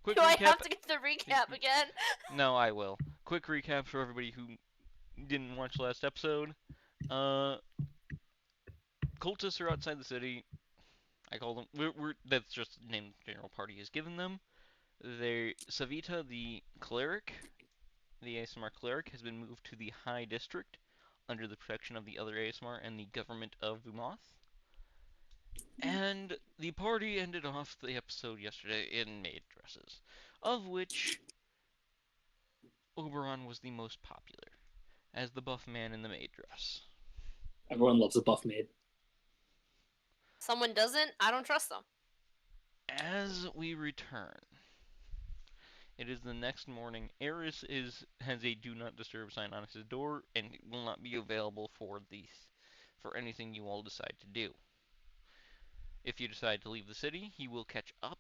Quick Do I recap. have to get the recap again? No, I will. Quick recap for everybody who didn't watch last episode. Uh, cultists are outside the city. I call them. That's just the name the general party has given them. They Savita, the cleric, the ASMR cleric, has been moved to the High District under the protection of the other ASMR and the government of Vumoth. And the party ended off the episode yesterday in maid dresses, of which Oberon was the most popular, as the buff man in the maid dress. Everyone loves a buff maid. Someone doesn't, I don't trust them. As we return, it is the next morning. Eris has a do not disturb sign on his door and will not be available for anything you all decide to do. If you decide to leave the city, he will catch up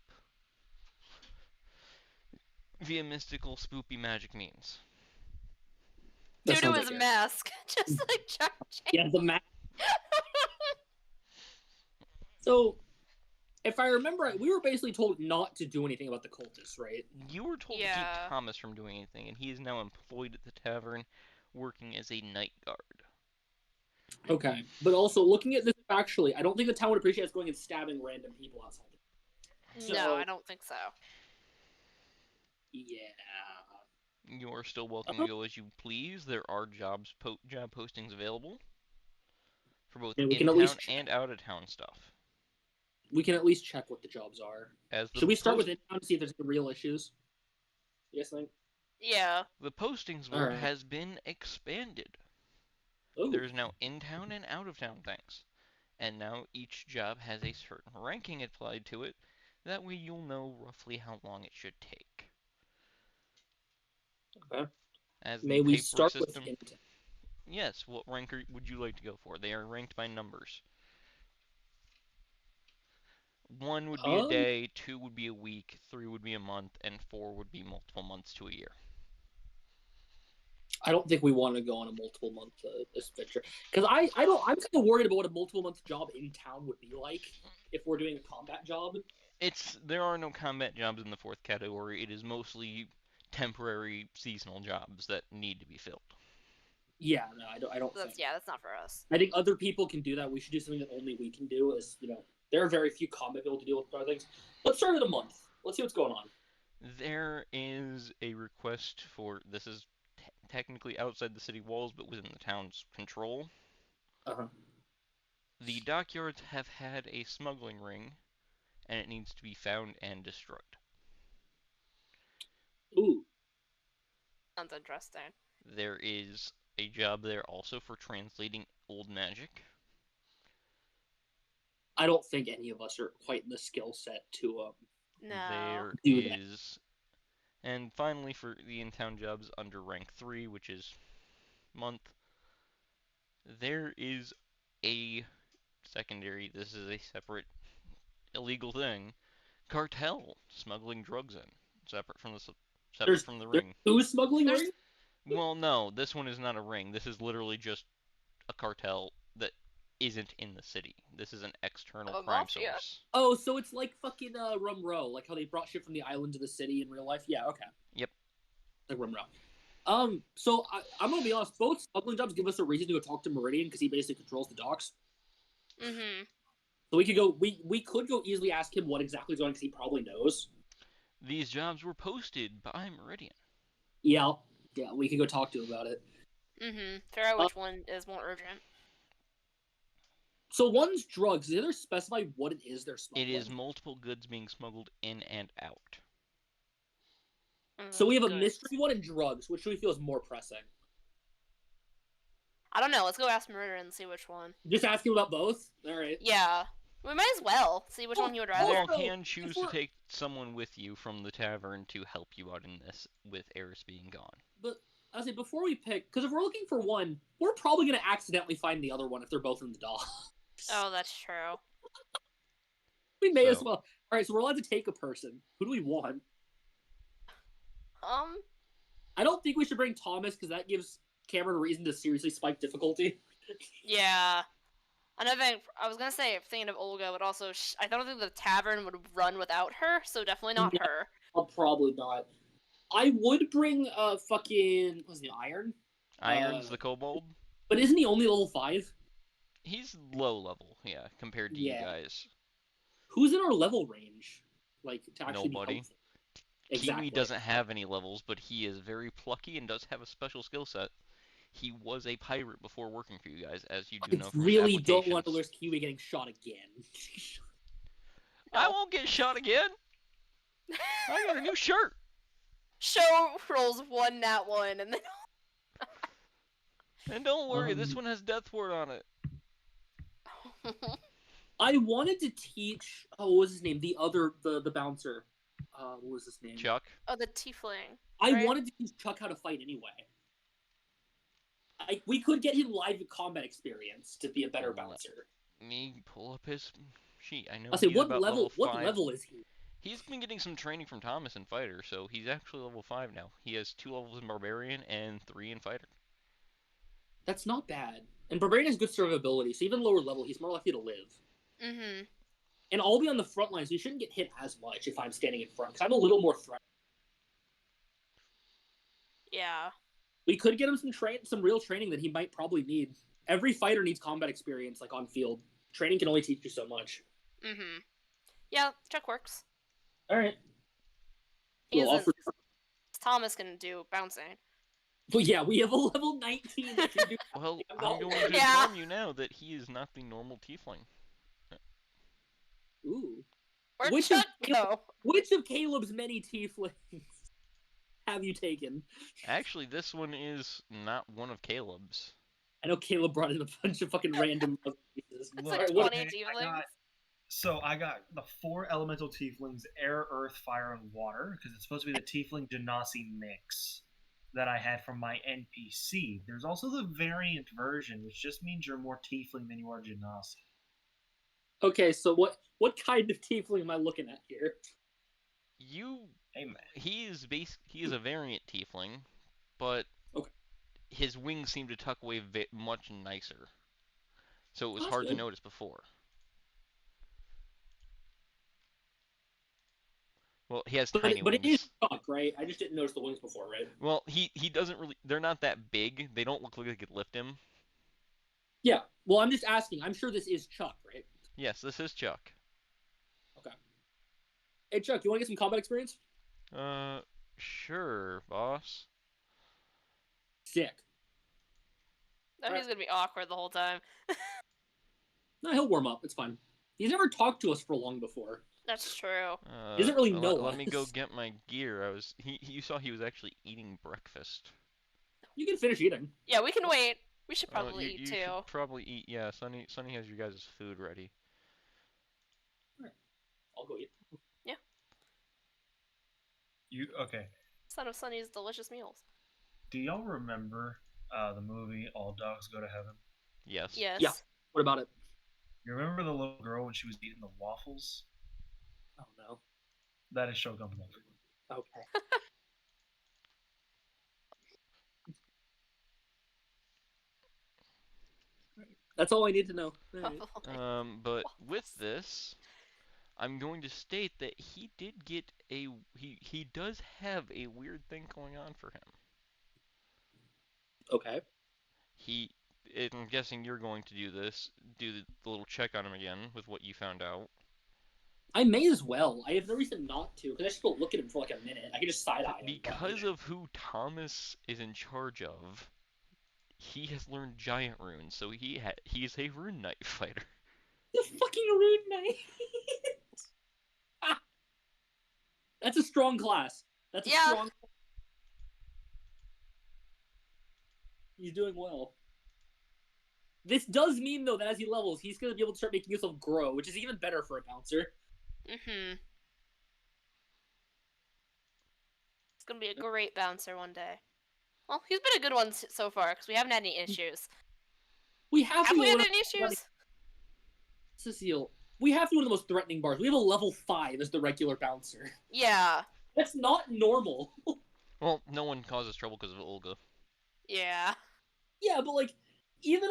via mystical, spoopy magic means. Due to his mask, just like Chuck. Yeah, the mask. So, if I remember right, we were basically told not to do anything about the cultists, right? You were told to keep Thomas from doing anything, and he is now employed at the tavern, working as a night guard. Okay, but also looking at this factually, I don't think the town would appreciate us going and stabbing random people outside. No, I don't think so. Yeah. You are still welcome to go as you please. There are job postings available for both in-town and out-of-town stuff. We can at least check what the jobs are. Should we start with in-town to see if there's any real issues? You guys think? Yeah. The postings board has been expanded. Ooh. There is now in-town and out-of-town things. And now each job has a certain ranking applied to it. That way you'll know roughly how long it should take. Okay. As May we start system, with in-town? Yes, what rank would you like to go for? They are ranked by numbers. 1 would be a day, 2 would be a week, 3 would be a month, and 4 would be multiple months to a year. I don't think we want to go on a multiple month adventure because I'm kind of worried about what a multiple month job in town would be like if we're doing a combat job. There are no combat jobs in the 4th category. It is mostly temporary seasonal jobs that need to be filled. Yeah, no, I don't. That's not for us. I think other people can do that. We should do something that only we can do. There are very few combat people to deal with other things. Let's start at a month. Let's see what's going on. There is a request for this is technically outside the city walls, but within the town's control. The dockyards have had a smuggling ring, and it needs to be found and destroyed. Ooh. Sounds interesting. There is a job there also for translating old magic. I don't think any of us are quite in the skill set to There is. And finally, for the in-town jobs under rank 3, which is month, there is a secondary, this is a separate illegal thing, cartel smuggling drugs in, separate from the ring. Who's smuggling ring? Well, no, this one is not a ring. This is literally just a cartel that isn't in the city. This is an external crime source. Oh, so it's like fucking Rum Row, like how they brought shit from the island to the city in real life? Yeah, okay. Yep. Like Rum Row. So I'm gonna be honest, both smuggling jobs give us a reason to go talk to Meridian because he basically controls the docks. Mm-hmm. So we could go easily ask him what exactly is going on because he probably knows. These jobs were posted by Meridian. Yeah, we could go talk to him about it. Mm-hmm. Figure out which one is more urgent. So one's drugs. Does the other specify what it is they're smuggling? It is multiple goods being smuggled in and out. So we have a mystery one and drugs. Which do we feel is more pressing? I don't know. Let's go ask Murder and see which one. Just ask him about both? All right. Yeah. We might as well see which one he would rather. You can choose to take someone with you from the tavern to help you out in this, with Eris being gone. But I was saying, before we pick, because if we're looking for one, we're probably going to accidentally find the other one if they're both in the docks. Oh, that's true. We may as well. All right, so we're allowed to take a person. Who do we want? I don't think we should bring Thomas because that gives Cameron a reason to seriously spike difficulty. Yeah. Another thing, I was gonna say, thinking of Olga, but also I don't think the tavern would run without her, so definitely not her. I'll probably not. I would bring fucking what's the Iron? Iron's the kobold. But isn't he only level 5? He's low level, yeah, compared to you Yeah. guys. Who's in our level range? Like to actually be Nobody. helpful. Kiwi Exactly. doesn't have any levels, but he is very plucky and does have a special skill set. He was a pirate before working for you guys, as you do I know from his really don't want to applications. risk Kiwi getting shot again. I won't get shot again. I got a new shirt. Show rolls 1 nat 1 and then And don't worry, this one has Death Ward on it. I wanted to teach. Oh, what was his name? The bouncer. What was his name? Chuck. Oh, the tiefling. I right? wanted to teach Chuck how to fight anyway. We could get him live combat experience to be a better bouncer. Me pull up his sheet. I know I say, he's what about level? What 5. level is he? He's been getting some training from Thomas in Fighter, so he's actually level 5 now. He has 2 levels in Barbarian and 3 in Fighter. That's not bad. And Barbarian has good survivability, so even lower level, he's more likely to live. Mm-hmm. And I'll be on the front line, so he shouldn't get hit as much if I'm standing in front, because I'm a little more threatening. Yeah. We could get him some real training that he might probably need. Every fighter needs combat experience, like on field. Training can only teach you so much. Mm-hmm. Yeah, Chuck works. All right. He We'll isn't. offer. Thomas can do bouncing. Well, yeah, we have a level 19 that can do. Well, I'm No. going to Yeah. inform you now that he is not the normal tiefling. Ooh. Where'd Which Chuck of- go? Which of Caleb's many tieflings have you taken? Actually, this one is not one of Caleb's. I know Caleb brought in a bunch of fucking random pieces. It's Look, like What- 20 okay, tieflings. I got the 4 elemental tieflings: air, earth, fire, and water, because it's supposed to be the tiefling genasi mix that I had from my NPC. There's also the variant version, which just means you're more tiefling than you are genasi. Okay, so what kind of tiefling am I looking at here? Hey man. He is a variant tiefling, but Okay. his wings seem to tuck away much nicer. So it was That's hard to good. notice before. Well, he has tiny But it wings. is Chuck, right? I just didn't notice the wings before, right? Well, he doesn't really. They're not that big. They don't look like they could lift him. Yeah. Well, I'm just asking. I'm sure this is Chuck, right? Yes, this is Chuck. Okay. Hey, Chuck, you want to get some combat experience? Sure, boss. Sick. No, he's gonna be awkward the whole time. No, he'll warm up. It's fine. He's never talked to us for long before. That's true. He doesn't really know Let me go us. get my gear. You saw he was actually eating breakfast. You can finish eating. Yeah, we can wait. We should Oh, probably you eat too. should probably eat. Yeah, Sunny has your guys' food ready. I'll go eat. Okay? Son of Sunny's delicious meals. Do y'all remember the movie All Dogs Go to Heaven? Yes. Yes. Yeah. What about it? You remember the little girl when she was eating the waffles? Oh no. That is Shogun Mother. Okay. That's all I need to know. Alright. But with this, I'm going to state that he did get he does have a weird thing going on for him. Okay. I'm guessing you're going to do the little check on him again with what you found out. I may as well. I have no reason not to, because I just go look at him for like a minute. I can just side eye him. Because of who Thomas is in charge of, he has learned giant runes, so he's a rune knight fighter. The fucking rune knight. That's a strong class. That's a Yeah. strong. He's doing well. This does mean though that as he levels, he's gonna be able to start making himself grow, which is even better for a bouncer. Mm-hmm. It's gonna be a great bouncer one day. Well, he's been a good one so far because we haven't had any issues. We have Have to we be had one any issues? Cecile, we have to be one of the most threatening bars. We have a level 5 as the regular bouncer. Yeah. That's not normal. Well, no one causes trouble because of Olga. Yeah. Yeah, but like, even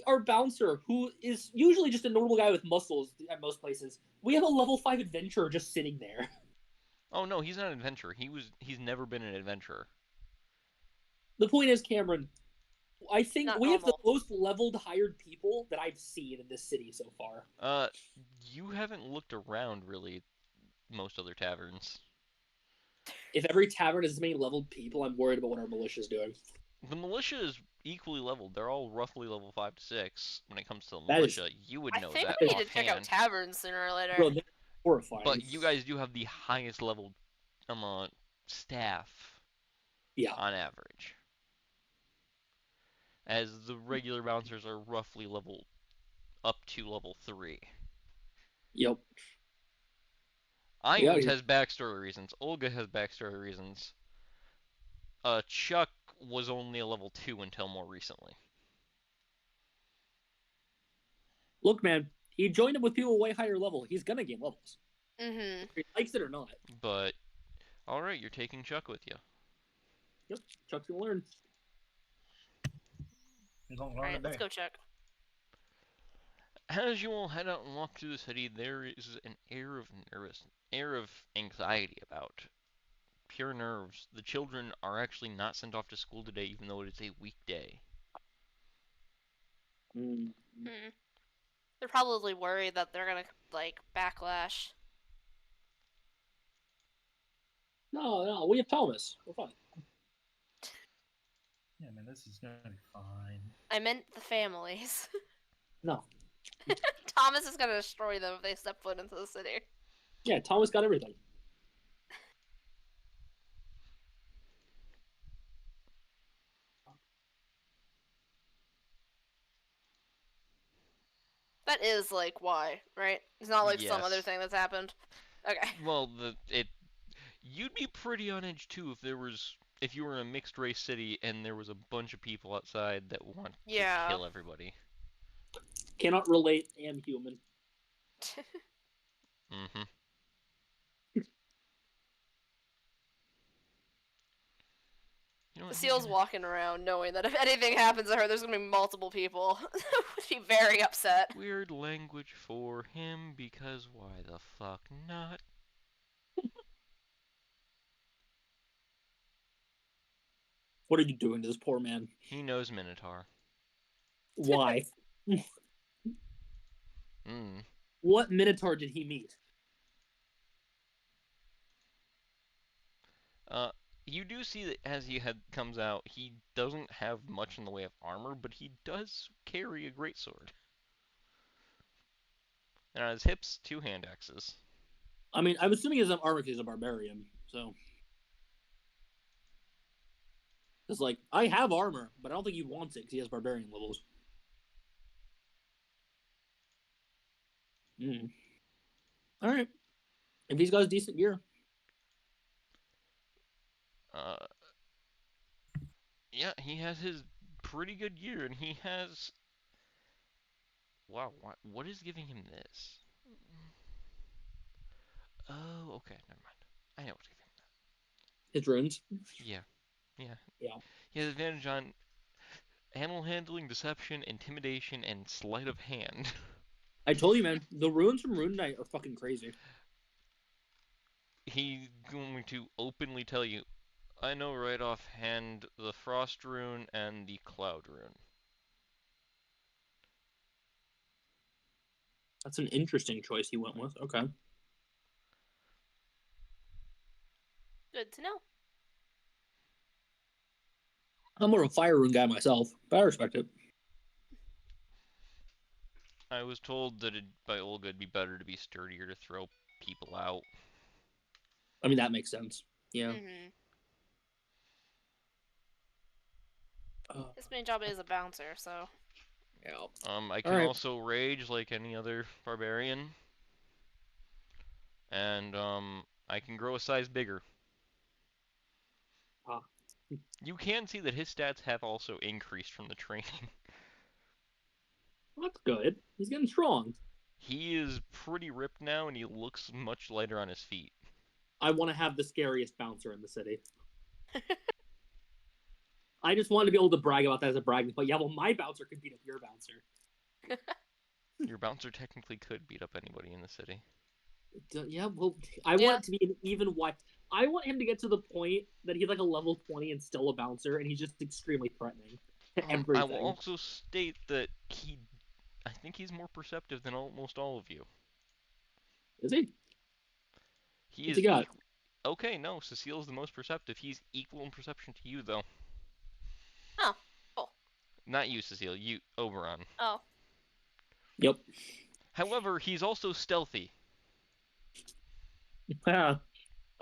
our bouncer, who is usually just a normal guy with muscles at most places, we have a level 5 adventurer just sitting there. Oh no, he's not an adventurer. He's never been an adventurer. The point is, Cameron, I think Not we have the normal. most leveled hired people that I've seen in this city so far. You haven't looked around really most other taverns. If every tavern has as many leveled people, I'm worried about what our militia's doing. The militia is equally leveled. They're all roughly level 5 to 6 when it comes to the That is- militia. You would I know think that we need to check out offhand. taverns sooner or later. Bro, they're horrifying. But you guys do have the highest leveled staff Yeah. on average. As the regular bouncers are roughly level up to level 3. Yep. Ions Yeah. has backstory reasons. Olga has backstory reasons. Chuck was only a level 2 until more recently. Look, man, he joined up with people way higher level. He's gonna gain levels. Mm-hmm. If he likes it or not. But, alright, you're taking Chuck with you. Yep. Chuck's gonna learn. He's gonna learn Alright, let's today. go check. As you all head out and walk through the city, there is an air of anxiety about. Pure nerves. The children are actually not sent off to school today, even though it is a weekday. Mm. Hmm. They're probably worried that they're gonna, like, backlash. No, we have Thomas. We're fine. Yeah, man, this is gonna be fine. I meant the families. No. Thomas is gonna destroy them if they step foot into the city. Yeah, Thomas got everything. That is, like, why, right? It's not like some other Yes. thing that's happened. Okay. Well, you'd be pretty on edge too if you were in a mixed race city and there was a bunch of people outside that want Yeah. to kill everybody. Cannot relate. Am human. Mm-hmm. You know what, he's Cecile's gonna- walking around knowing that if anything happens to her, there's gonna be multiple people. Would be very upset. Weird language for him because why the fuck not? What are you doing to this poor man? He knows Minotaur. Why? Mm. What Minotaur did he meet? You do see that as comes out, he doesn't have much in the way of armor, but he does carry a greatsword. And on his hips, 2 hand axes. I mean, I'm assuming he doesn't have armor because he's a barbarian, so. It's like, I have armor, but I don't think he wants it because he has barbarian levels. Alright. If he's got decent gear. Yeah, he has his pretty good gear, and he has. Wow, what is giving him this? Oh, okay, never mind. I know what's giving him His runes. that. Yeah. Yeah. He has advantage on animal handling, deception, intimidation, and sleight of hand. I told you, man, the runes from Rune Knight are fucking crazy. He's going to openly tell you, I know right offhand the Frost rune and the Cloud rune. That's an interesting choice he went with. Okay. Good to know. I'm more of a fire rune guy myself, but I respect it. I was told that by Olga it'd be better to be sturdier to throw people out. I mean, that makes sense. Yeah. Mm-hmm. Uh, His main job is a bouncer, so. yeah. I can Alright. also rage like any other barbarian. And, I can grow a size bigger. Ah. You can see that his stats have also increased from the training. Well, that's good. He's getting strong. He is pretty ripped now, and he looks much lighter on his feet. I want to have the scariest bouncer in the city. I just wanted to be able to brag about that as a bragging point. Yeah, well, my bouncer could beat up your bouncer. Your bouncer technically could beat up anybody in the city. Yeah, well, I want it to be an even wide. I want him to get to the point that he's like a level 20 and still a bouncer, and he's just extremely threatening to I will everything. also state that I think he's more perceptive than almost all of you. Is he? He What's is he got? okay, no, Cecile's the most perceptive. He's equal in perception to you, though. Oh, cool. Not you, Cecile. You, Oberon. Oh. Yep. However, he's also stealthy. I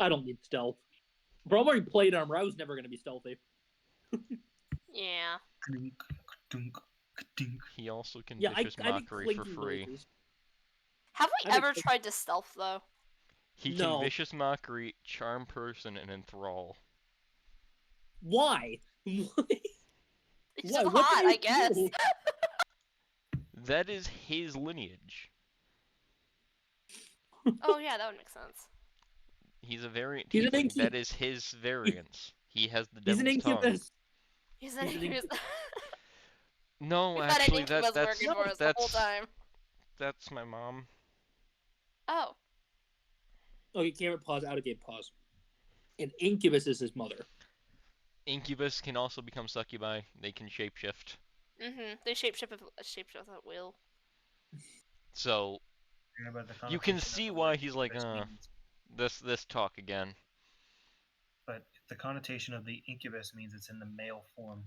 don't need stealth. Bro, I'm already played armor. I was never going to be stealthy. Yeah. Dunk, dunk, dunk. He also can Yeah, vicious I think mockery for clinking free. noises. Have we I ever think- tried to stealth though? He can No. vicious mockery, charm person, and enthrall. Why? He's Why? just What hot, did I he guess. do? That is his lineage. Oh yeah, that would make sense. He's a variant He's an tiefling. That incub- is his variance. He has the He's an devil's tongue. incubus. He's He's an incubus. No, We've had an actually, incubus that's working for us the whole time. that's my mom. Oh. Okay, camera pause, out of game pause. An incubus is his mother. Incubus can also become succubi. They can shapeshift. They shapeshift at will. So Yeah, but the you can connotation of see the why word he's like, incubus means- this talk again. But the connotation of the incubus means it's in the male form.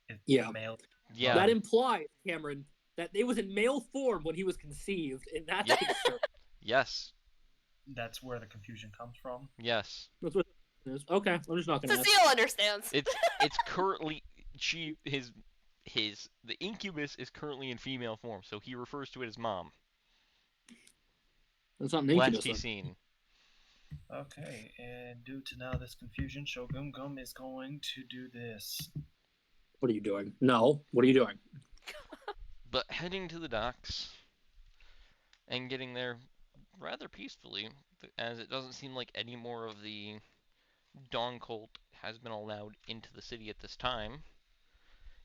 It's Yeah. male. Yeah. That implies, Cameron, that it was in male form when he was conceived, and that's Yep. concerned. Yes. That's where the confusion comes from. Yes. That's what it is. Okay, I'm just not gonna ask. Cecile understands. It's currently the incubus is currently in female form, so he refers to it as mom. That's not an Last incubus. he's then. seen. Okay, and due to now this confusion, Shogun Gum is going to do this. What are you doing? No. What are you doing? But heading to the docks and getting there rather peacefully, as it doesn't seem like any more of the Dawn Cult has been allowed into the city at this time,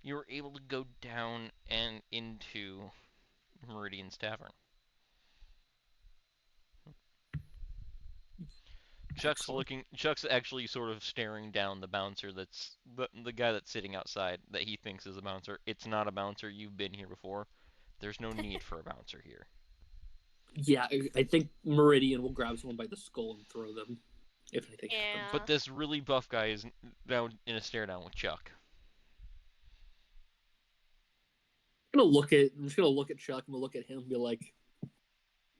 you were able to go down and into Meridian's Tavern. Chuck's actually sort of staring down the bouncer that's the guy that's sitting outside that he thinks is a bouncer. It's not a bouncer. You've been here before. There's no need for a bouncer here. Yeah, I think Meridian will grab someone by the skull and throw them, if anything happens. Yeah. But this really buff guy is down in a stare down with Chuck. I'm just gonna look at Chuck. I'm gonna look at him and be like,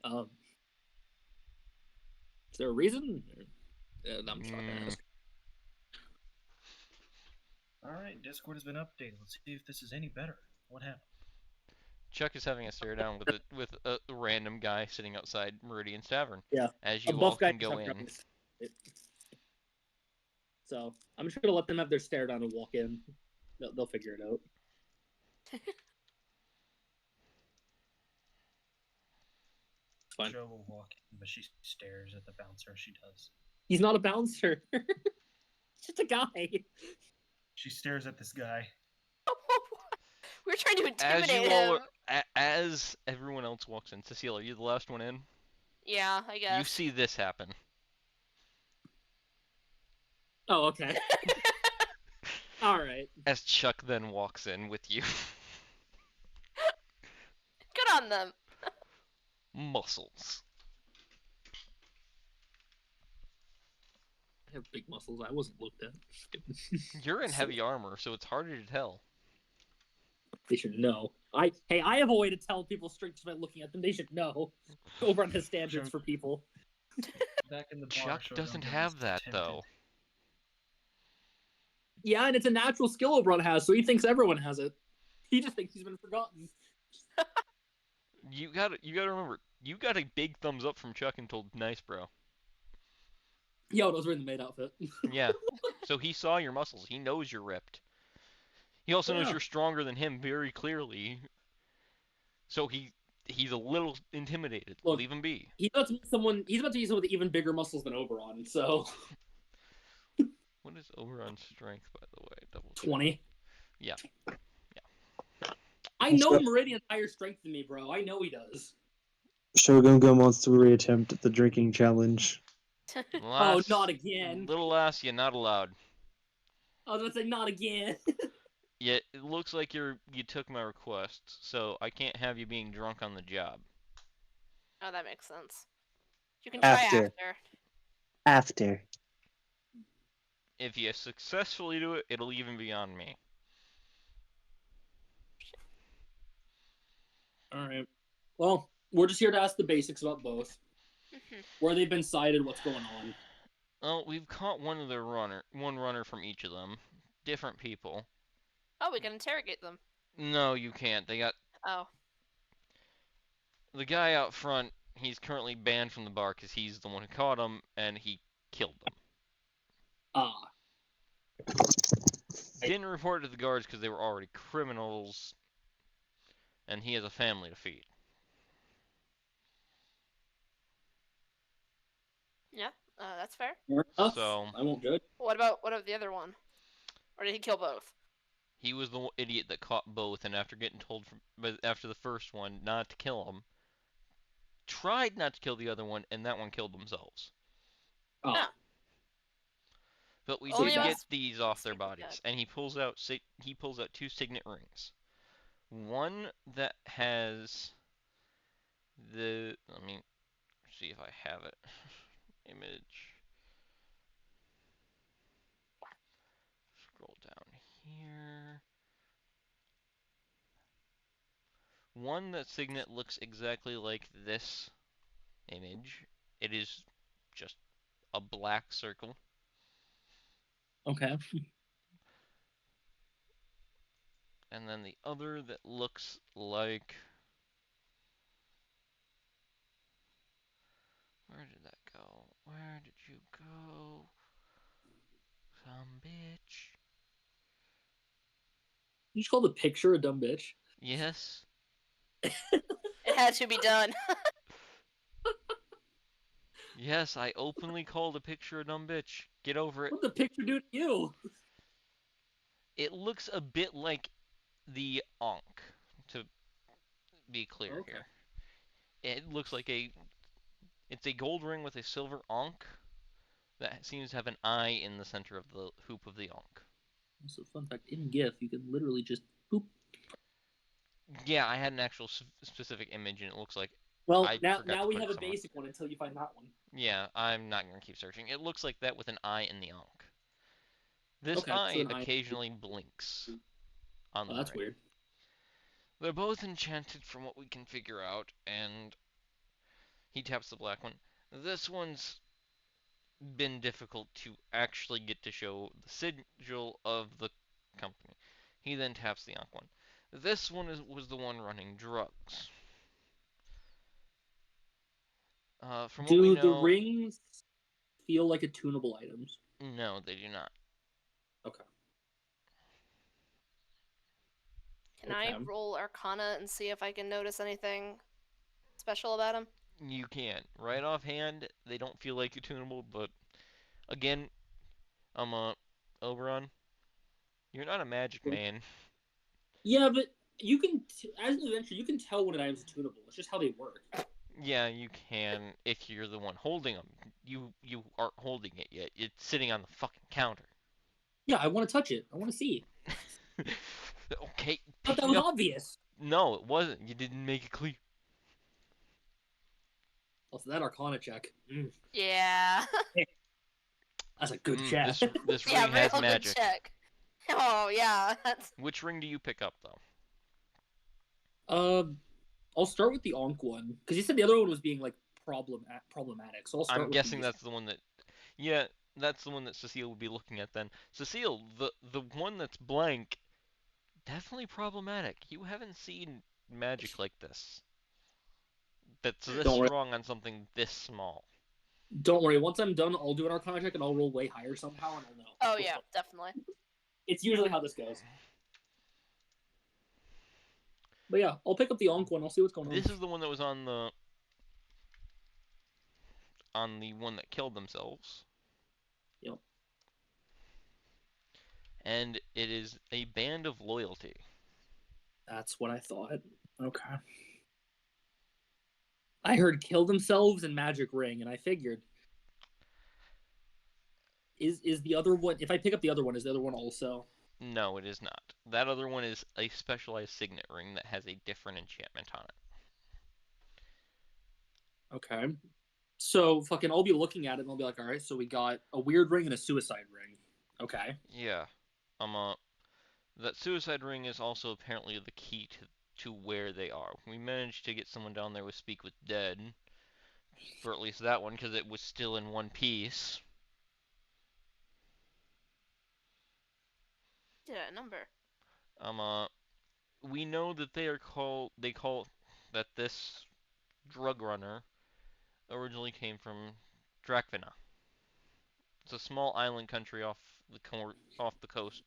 is there a reason? I'm just not gonna ask. Alright, Discord has been updated. Let's see if this is any better. What happened? Chuck is having a stare down with a random guy sitting outside Meridian's Tavern. Yeah. As A you all buff guy can go just in. grabbing it. So I'm just gonna let them have their stare down and walk in. They'll figure it out. Fine. Joe will walk in, but she stares at the bouncer. She does. He's not a bouncer. He's just a guy. She stares at this guy. We're trying to As intimidate you all him. as everyone else walks in, Cecile, are you the last one in? Yeah, I guess. You see this happen. Oh, okay. All right. As Chuck then walks in with you. Good on them. Muscles. I have big muscles. I wasn't looked at. You're in heavy armor, so it's harder to tell. They should know. I have a way to tell people's strengths by looking at them. They should know. Oberon has standards for people. Back in the bar, Chuck Shogun doesn't Gum have is that, tempted. though. Yeah, and it's a natural skill Oberon has, so he thinks everyone has it. He just thinks he's been forgotten. You gotta remember, you got a big thumbs up from Chuck and told nice, bro. Yo, those were in the maid outfit. Yeah. So he saw your muscles. He knows you're ripped. He also knows Yeah. you're stronger than him very clearly. So he's a little intimidated. Look, Leave him be. He's about to meet someone with even bigger muscles than Oberon, so What is Oberon's strength, by the way? Double check. 20. Yeah. I know Meridian's higher strength than me, bro. I know he does. Shogun Gun wants to reattempt the drinking challenge. Oh, Lass, not again. little lass, you're not allowed. I was gonna say not again. Yet it looks like you took my request, so I can't have you being drunk on the job. Oh, that makes sense. You can try After. after. After. If you successfully do it, it'll even be on me. All right. Well, we're just here to ask the basics about both. Where they've been cited, what's going on. Well, we've caught one runner from each of them. Different people. Oh, we can interrogate them. No, you can't. They got Oh. the guy out front. He's currently banned from the bar because he's the one who caught him, and he killed them. Ah. Didn't report it to the guards because they were already criminals, and he has a family to feed. Yeah, that's fair. Fair enough. So I won't judge. What about the other one? Or did he kill both? he was the idiot that caught both, and after getting told after the first one not to kill him, tried not to kill the other one, and that one killed themselves. Ah. Yeah. But we Only did us get these off their speak of bodies, that. and he pulls out 2 signet rings. One that has let me see if I have it. Image. Scroll down here. One that signet looks exactly like this image. It is just a black circle. Okay. And then the other that looks like... Where did that go? Where did you go? Some bitch. You just call the picture a dumb bitch. Yes. It had to be done. Yes, I openly called a picture a dumb bitch. Get over it. What the picture do to you? It looks a bit like the Ankh, to be clear Okay. here. It looks like it's a gold ring with a silver Ankh that seems to have an eye in the center of the hoop of the Ankh. Also, fun fact: in GIF, you can literally just boop. Yeah, I had an actual specific image, and it looks like Well, I now forgot to we put have it a somewhere. basic one until you find that one. Yeah, I'm not gonna keep searching. It looks like that with an eye in the Ankh. This Okay, so eye an eye. occasionally blinks on Oh, the that's ring. weird. They're both enchanted from what we can figure out, and he taps the black one. This one's been difficult to actually get to show the sigil of the company. He then taps the Ankh one. This one was the one running drugs. From what we Do the know, rings feel like attunable items? no, they do not. Okay. Can I roll Arcana and see if I can notice anything special about him? You can. Right offhand, they don't feel like attunable, but again, Oberon, you're not a magic man. Yeah, but you can, as an adventurer, you can tell when an item's attunable. It's just how they work. Yeah, you can if you're the one holding them. You aren't holding it yet. It's sitting on the fucking counter. Yeah, I want to touch it. I want to see. Okay, I thought pick that it was up. obvious. No, it wasn't. You didn't make it clear. Also, that Arcana check. Yeah. That's a good check. This Yeah, ring has real good magic. check. Oh yeah, that's Which ring do you pick up though? I'll start with the Ankh one because you said the other one was being like problematic. So I'll start I'm with guessing these. that's the one that. Yeah, that's the one that Cecile would be looking at then. Cecile, the one that's blank, definitely problematic. You haven't seen magic like this. That's this Don't worry. strong on something this small. Don't worry. Once I'm done, I'll do an Arcana check and I'll roll way higher somehow, and I'll know. Oh yeah, definitely. It's usually how this goes. But yeah, I'll pick up the Ankh one. I'll see what's going on. This is the one that was on the one that killed themselves. Yep. And it is a band of loyalty. That's what I thought. Okay. I heard kill themselves and magic ring, and I figured is the other one? If I pick up the other one, is the other one also? No, it is not. That other one is a specialized signet ring that has a different enchantment on it. Okay. So fucking, I'll be looking at it and I'll be like, all right, so we got a weird ring and a suicide ring. Okay. Yeah. That suicide ring is also apparently the key to where they are. We managed to get someone down there with Speak with Dead, for at least that one, because it was still in one piece. Yeah, number. We know that they call that this drug runner originally came from Drakvina. It's a small island country off the coast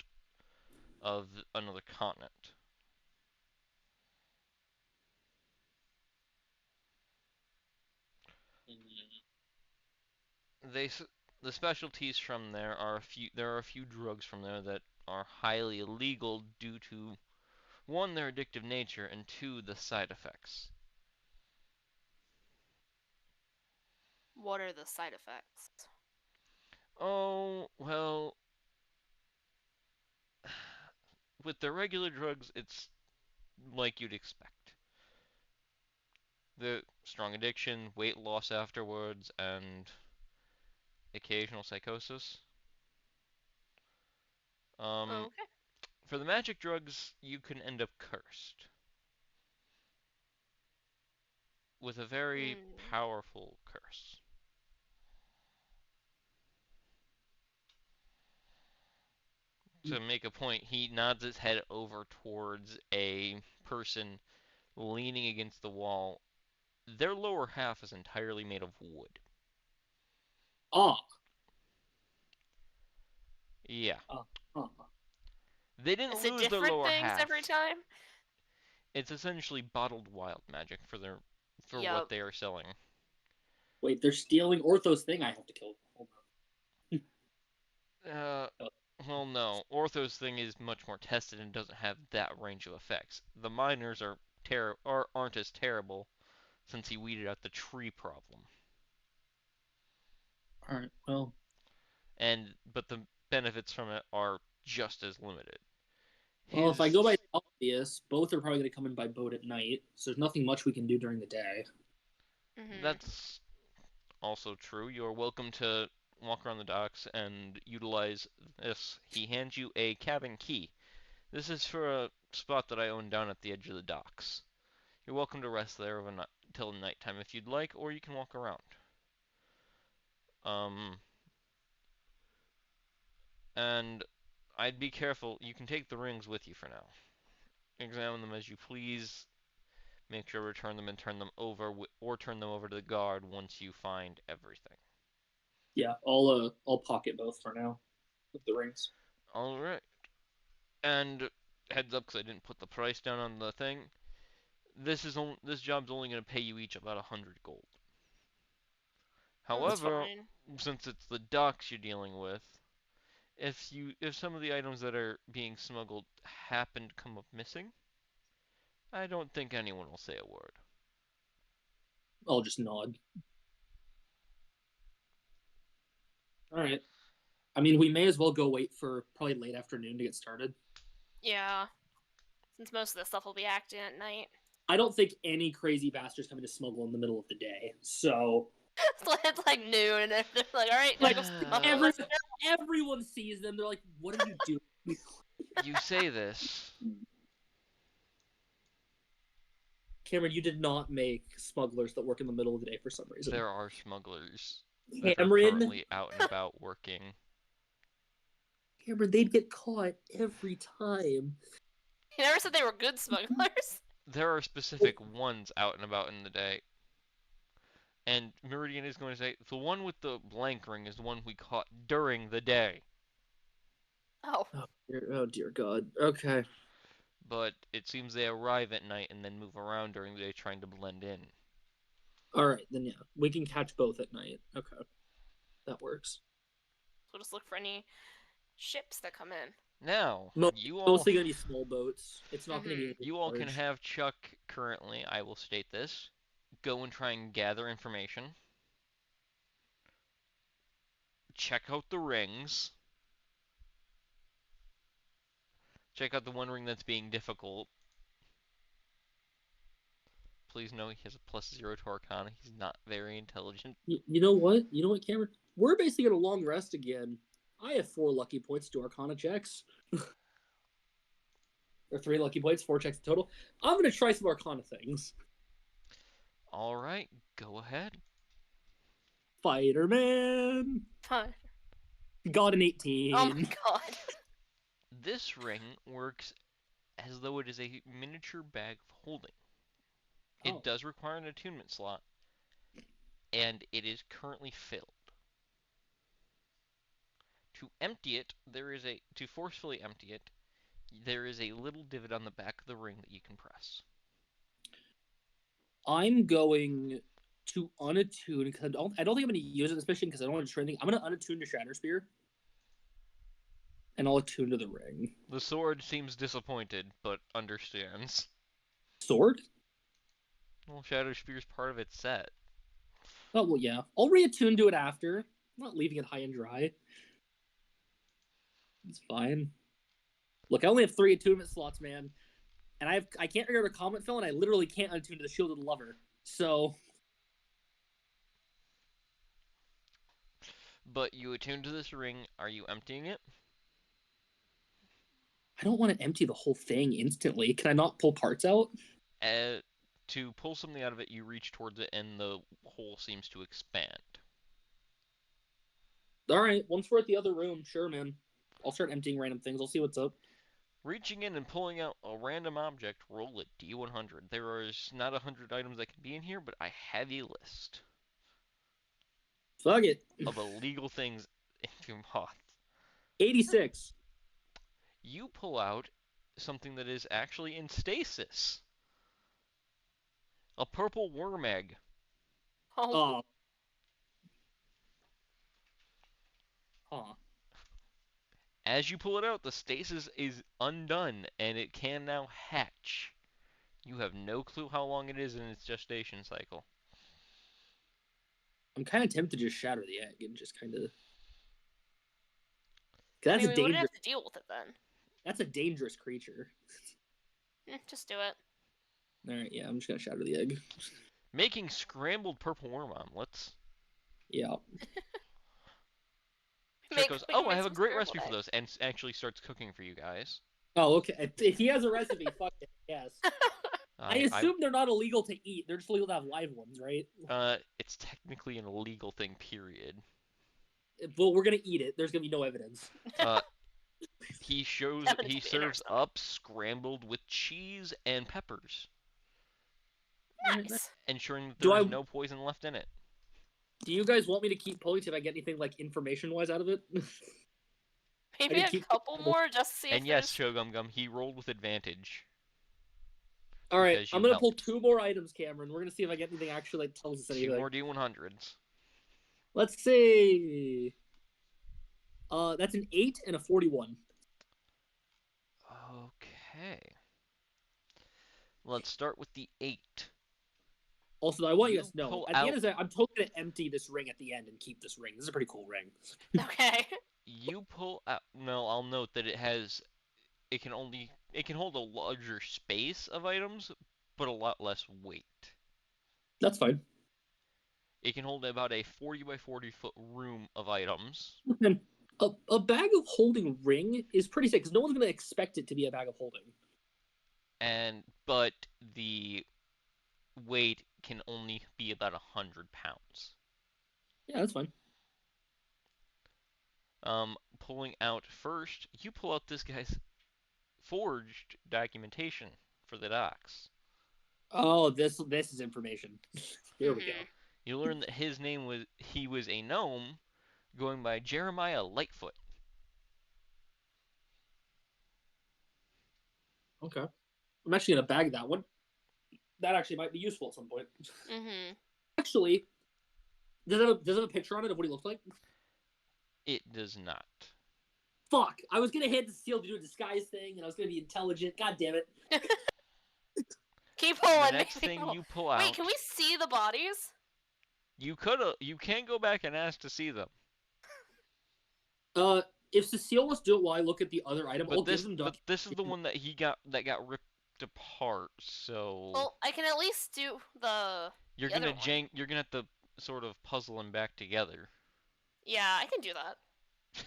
of another continent. They the specialties from there are a few. There are a few drugs from there that are highly illegal due to one, their addictive nature, and two, the side effects. What are the side effects? Oh, well, with the regular drugs, it's like you'd expect. The strong addiction, weight loss afterwards, and occasional psychosis. Um, Okay. for the magic drugs, you can end up cursed with a very Hmm. powerful curse. To make a point, he nods his head over towards a person leaning against the wall. Their lower half is entirely made of wood. Ah. Yeah. Uh, They didn't Is it lose their different lower things every half. time? It's essentially bottled wild magic for what Yup. they are selling. Wait, they're stealing Ortho's thing. I have to kill them. Hold Uh, on. well, no. Ortho's thing is much more tested and doesn't have that range of effects. The miners aren't as terrible since he weeded out the tree problem. All right. Well, But the benefits from it are just as limited. if I go by His the obvious, both are probably going to come in by boat at night, so there's nothing much we can do during the day. Mm-hmm. That's also true. You're welcome to walk around the docks and utilize this. He hands you a cabin key. This is for a spot that I own down at the edge of the docks. You're welcome to rest there till nighttime if you'd like, or you can walk around. Um, and I'd be careful. You can take the rings with you for now. Examine them as you please. Make sure to return them and turn them over, or turn them over to the guard once you find everything. Yeah, I'll pocket both for now with the rings. All right. And heads up, because I didn't put the price down on the thing. This job's only going to pay you each about 100 gold. That's However, fine. since it's the docks you're dealing with, if some of the items that are being smuggled happen to come up missing, I don't think anyone will say a word. I'll just nod. All right. I mean, we may as well go wait for probably late afternoon to get started. Yeah. Since most of the stuff will be acting at night. I don't think any crazy bastards coming to smuggle in the middle of the day. So It's like noon, and they're like, all right, like go smuggle. everyone sees them. They're like, "What are you doing?" You say this. Cameron, you did not make smugglers that work in the middle of the day for some reason. There are smugglers that are Cameron, currently out and about working. Cameron, they'd get caught every time. He never said they were good smugglers. There are specific ones out and about in the day. And Meridian is going to say, the one with the blank ring is the one we caught during the day. Oh. Oh dear God. Okay. But it seems they arrive at night and then move around during the day trying to blend in. All right, then yeah, we can catch both at night. Okay, that works. We'll just look for any ships that come in. Now, Mostly gonna be small boats. It's not gonna be you all can large. have Chuck currently, I will state this, go and try and gather information. Check out the rings. Check out the one ring that's being difficult. Please know he has a +0 to Arcana. He's not very intelligent. You know what? You know what, Cameron? We're basically at a long rest again. I have 4 lucky points to Arcana checks. Or 3 lucky points, 4 checks in total. I'm going to try some Arcana things. Alright, go ahead. Fighter-Man! Fine. Got an 18. Oh my god. This ring works as though it is a miniature bag of holding. Oh. It does require an attunement slot, and it is currently filled. To empty it, to forcefully empty it, there is a little divot on the back of the ring that you can press. I'm going to unattune, because I don't think I'm going to use it, especially because I don't want to try anything. I'm going to unattune to Shatter Spear, and I'll attune to the ring. The sword seems disappointed, but understands. Sword? Well, Shadow Spear's part of its set. Oh, well, yeah. I'll reattune to it after. I'm not leaving it high and dry. It's fine. Look, I only have 3 attunement slots, man. And I can't figure out a comment fill, and I literally can't attune to the Shielded Lover. So... But you attune to this ring. Are you emptying it? I don't want to empty the whole thing instantly. Can I not pull parts out? To pull something out of it, you reach towards it, and the hole seems to expand. Alright, once we're at the other room, sure, man. I'll start emptying random things. I'll see what's up. Reaching in and pulling out a random object, roll a D100. There is not 100 items that can be in here, but a heavy list Fuck it. of illegal things in your moth. 86. You pull out something that is actually in stasis. A purple worm egg. Oh. Huh. As you pull it out, the stasis is undone, and it can now hatch. You have no clue how long it is in its gestation cycle. I'm kind of tempted to just shatter the egg and just kind of... I That's mean, a we wouldn't dangerous... have to deal with it then. That's a dangerous creature. Just do it. Alright, yeah, I'm just gonna shatter the egg. Making scrambled purple worm omelets. Yeah. Chet goes, we can oh, I make have a some great scrambled recipe for eggs." those, and actually starts cooking for you guys. Oh, okay. If he has a recipe, fuck it. Yes. I assume they're not illegal to eat. They're just illegal to have live ones, right? It's technically an illegal thing, period. But we're gonna eat it. There's gonna be no evidence. He Evidence will be in our serves stomach. up scrambled with cheese and peppers, Nice. ensuring that Do there is I- no poison left in it. Do you guys want me to keep pulling till I get anything like information-wise out of it? Maybe did a keep- couple more just to see And if yes, there's... Shogum Gum, he rolled with advantage. All right, Because you I'm gonna pull helped. 2 more items, Cameron. We're gonna see if I get anything actually that tells us 2 anything. more D100s. Let's see. That's an 8 and a 41. Okay. Let's start with the 8. Also, I want you You guys to know, pull at the end out- of that, I'm totally gonna empty this ring at the end and keep this ring. This is a pretty cool ring. Okay. You pull out. No, I'll note that it has. It can hold a larger space of items, but a lot less weight. That's fine. It can hold about a 40 by 40 foot room of items. And a bag of holding ring is pretty sick because no one's gonna expect it to be a bag of holding. But the weight can only be about 100 pounds. Yeah, that's fine. Pulling out first, you pull out this guy's forged documentation for the docks. Oh, this is information. Here we go. Mhm. You learn that he was a gnome going by Jeremiah Lightfoot. Okay. I'm actually gonna bag that one. That actually might be useful at some point. Mhm. Actually, does it have a picture on it of what he looks like? It does not. Fuck! I was gonna hand the seal to do a disguise thing, and I was gonna be intelligent. God damn it! Keep pulling. The next maybe thing we'll- you pull out. Wait, can we see the bodies? You can go back and ask to see them. If Cecile wants to do it while I look at the other item, I'll give them But this is the one that got ripped apart. So Well, I can at least do the. you're the other gonna one. you're gonna have to sort of puzzle them back together. Yeah, I can do that.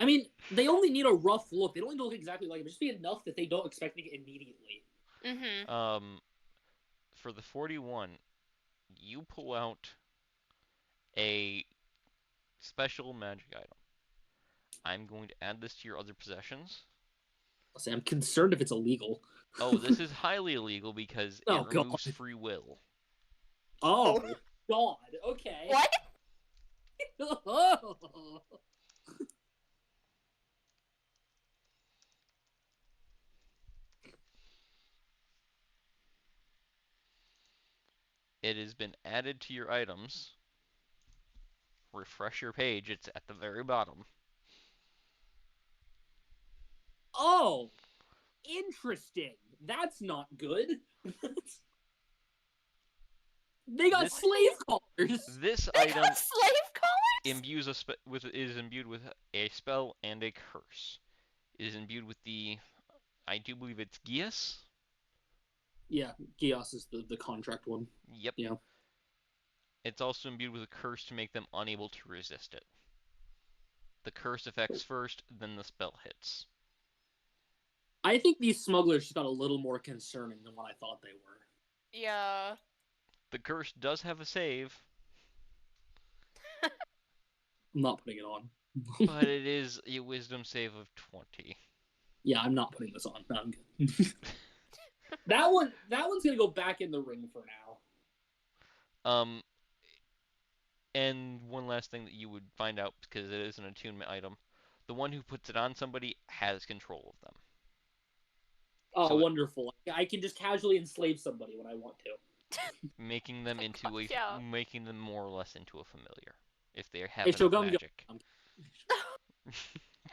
I mean, they only need a rough look. They don't need to look exactly like it. Just be enough that they don't expect it immediately. Mm-hmm. For the 41, you pull out a special magic item. I'm going to add this to your other possessions. I'll say I'm concerned if it's illegal. Oh, this is highly illegal because Oh, it removes God. free will. Oh, God. Okay. What? It has been added to your items. Refresh your page, it's at the very bottom. Oh, interesting. That's not good. They got This- slave collars. This They item got slave collars? is imbued with a spell and a curse. It is imbued with I do believe it's A.C.O.S. Yeah, Gios is the contract one. Yep. Yeah. It's also imbued with a curse to make them unable to resist it. The curse affects first, then the spell hits. I think these smugglers just got a little more concerning than what I thought they were. Yeah. The curse does have a save, I'm not putting it on. but it is a wisdom save of 20. Yeah, I'm not putting this on. No, I'm good. that one's gonna go back in the ring for now. And one last thing that you would find out, because it is an attunement item, the one who puts it on somebody has control of them. Oh, So wonderful! I can just casually enslave somebody when I want to. making them Yeah. making them more or less into a familiar, if they have Hey, enough Shogun, magic.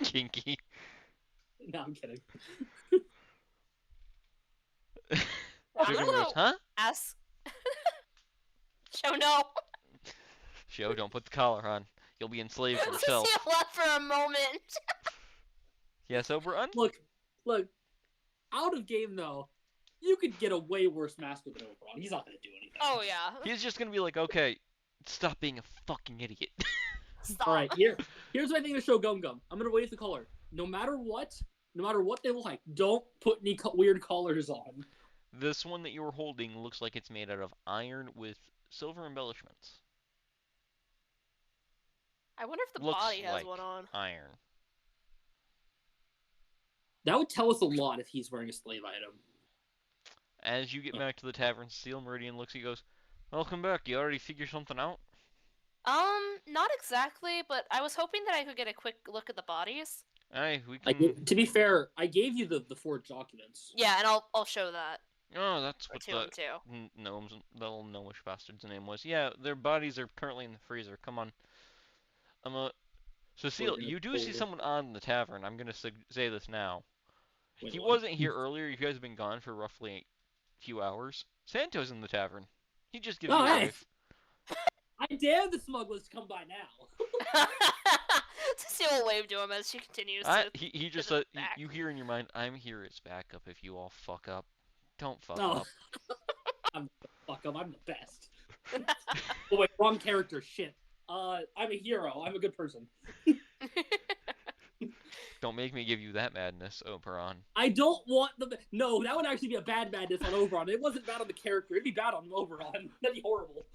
Kinky. No, I'm kidding. I'm Shogun gonna goes, go huh? ask. Show no. Show, don't put the collar on. You'll be enslaved yourself. Cecile left for a moment. Yes, Oberon? Look, out of game though, you could get a way worse master than Oberon. He's not gonna do anything. Oh yeah. He's just gonna be like, okay, stop being a fucking idiot. Stop. All right, here's my thing to show Gum Gum. I'm gonna wait the color. No matter what they look like, don't put any weird collars on. This one that you were holding looks like it's made out of iron with silver embellishments. I wonder if the Looks body has like one on. iron. That would tell us a lot if he's wearing a slave item. As you get back to the tavern, Steel Meridian looks at you and goes, welcome back. You already figured something out? Not exactly, but I was hoping that I could get a quick look at the bodies. Aye, we can... To be fair, I gave you the forged documents. Yeah, and I'll show that. Oh, that's Or what two and two. gnomes, the little gnomish bastard's name was. Yeah, their bodies are currently in the freezer. Come on. Cecile, gonna you do pull see it. someone on the tavern. I'm gonna say this now. Wait, He what? wasn't here earlier. You guys have been gone for roughly a few hours. Santo's in the tavern. He just gives Oh, you a hey. wave. I dare the smugglers to come by now. Cecile will wave to him as she continues He just the said, back. you hear in your mind, I'm here as backup if you all fuck up. Don't fuck Oh. up. I'm the best. Oh wait, wrong character. Shit. I'm a hero. I'm a good person. Don't make me give you that madness, Oberon. I don't want the. No, that would actually be a bad madness on Oberon. It wasn't bad on the character. It'd be bad on Oberon. That'd be horrible.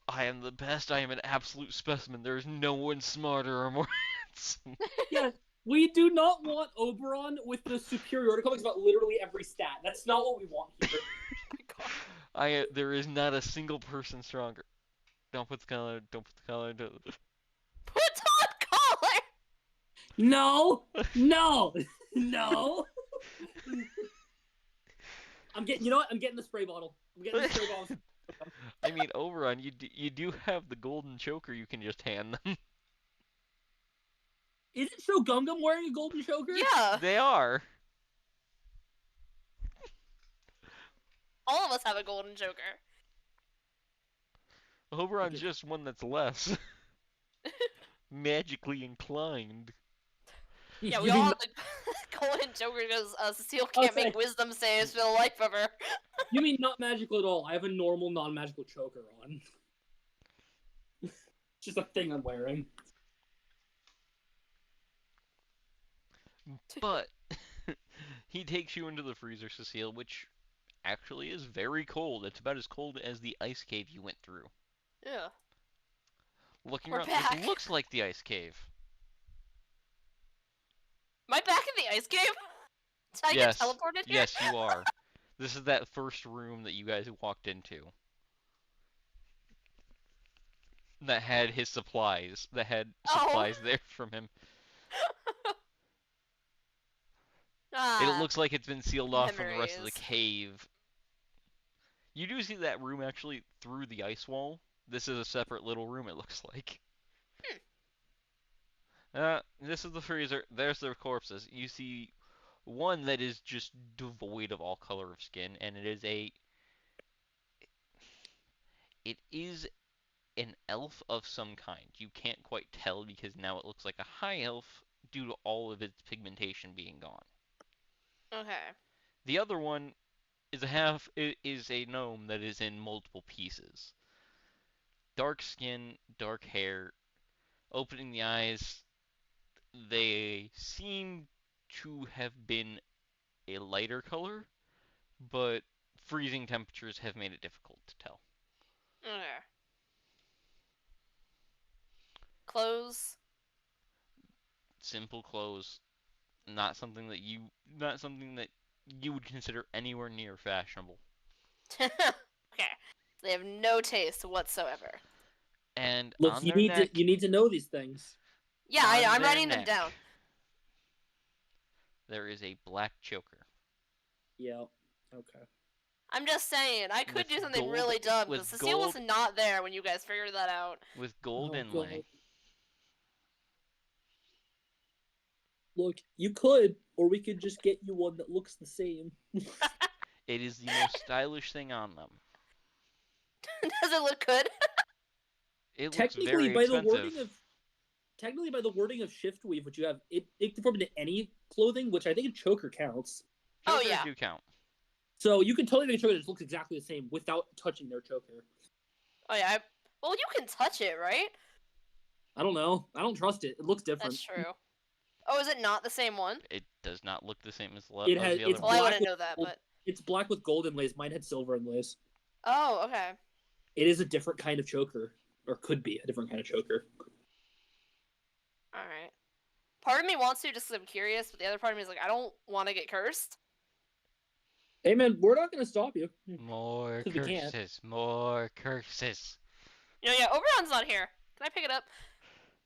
I am the best. I am an absolute specimen. There is no one smarter or more handsome. Yeah, we do not want Oberon with the superiority complex about literally every stat. That's not what we want here. There is not a single person stronger. Don't put the color. Don't put the color. Put on collar. No, no, no. I'm getting. You know what? I'm getting the spray bottle. I'm getting the spray bottle. I mean, Oberon, you do have the golden choker. You can just hand them. Isn't Shogun wearing a golden choker? Yeah. They are. All of us have a golden choker. Oberon's just one that's less magically inclined. Yeah, You we all mean have the golden choker because Cecile I'll can't say- make wisdom saves for the life of her. you mean not magical at all? I have a normal non-magical choker on. Just a thing I'm wearing. But he takes you into the freezer, Cecile, which actually is very cold. It's about as cold as the ice cave you went through. Yeah. Looking We're around, back. this looks like the ice cave. Am I back in the ice cave? Did I Yes. get teleported here? Yes, you are. This is that first room that you guys walked into. That had his supplies. That had Oh. supplies there from him. Ah, It looks like it's been sealed off from the rest of the memories. cave. You do see that room actually through the ice wall. This is a separate little room, it looks like. This is the freezer. There's their corpses. You see one that is just devoid of all color of skin, and it is an elf of some kind. You can't quite tell because now it looks like a high elf due to all of its pigmentation being gone. Okay. The other one is a gnome that is in multiple pieces. Dark skin, dark hair, opening the eyes. They seem to have been a lighter color, but freezing temperatures have made it difficult to tell. Okay. Clothes. Simple clothes, not something that you would consider anywhere near fashionable. Okay. So they have no taste whatsoever. And Look, on you their need neck, to know these things. Yeah, I know. on I'm their writing them neck, down. there is a black choker. Yeah. Okay. I'm just saying, I could With do something gold- really dumb with because Cecile was gold- not there when you guys figured that out. With gold Oh, inlay. God. Look, you could, or we could just get you one that looks the same. It is the most stylish thing on them. Does it look good? It looks Technically, very by the expensive. wording of shift weave, which you have, it can form into any clothing, which I think a choker counts. Oh, Chokers yeah. do count. So you can totally make a choker that just looks exactly the same without touching their choker. Oh yeah. Well, you can touch it, right? I don't know. I don't trust it. It looks different. That's true. Oh, is it not the same one? It does not look the same as the It as has- the other it's Well, one. I black wouldn't with know that, gold. but It's black with gold inlays. Mine had silver inlays. oh, okay. It is a different kind of choker, or could be a different kind of choker. All right. Part of me wants to just 'cause I'm curious, but the other part of me is like, I don't want to get cursed. Hey man, we're not gonna stop you. More 'Cause we can't. curses, more curses. Yeah, Oberon's not here. Can I pick it up?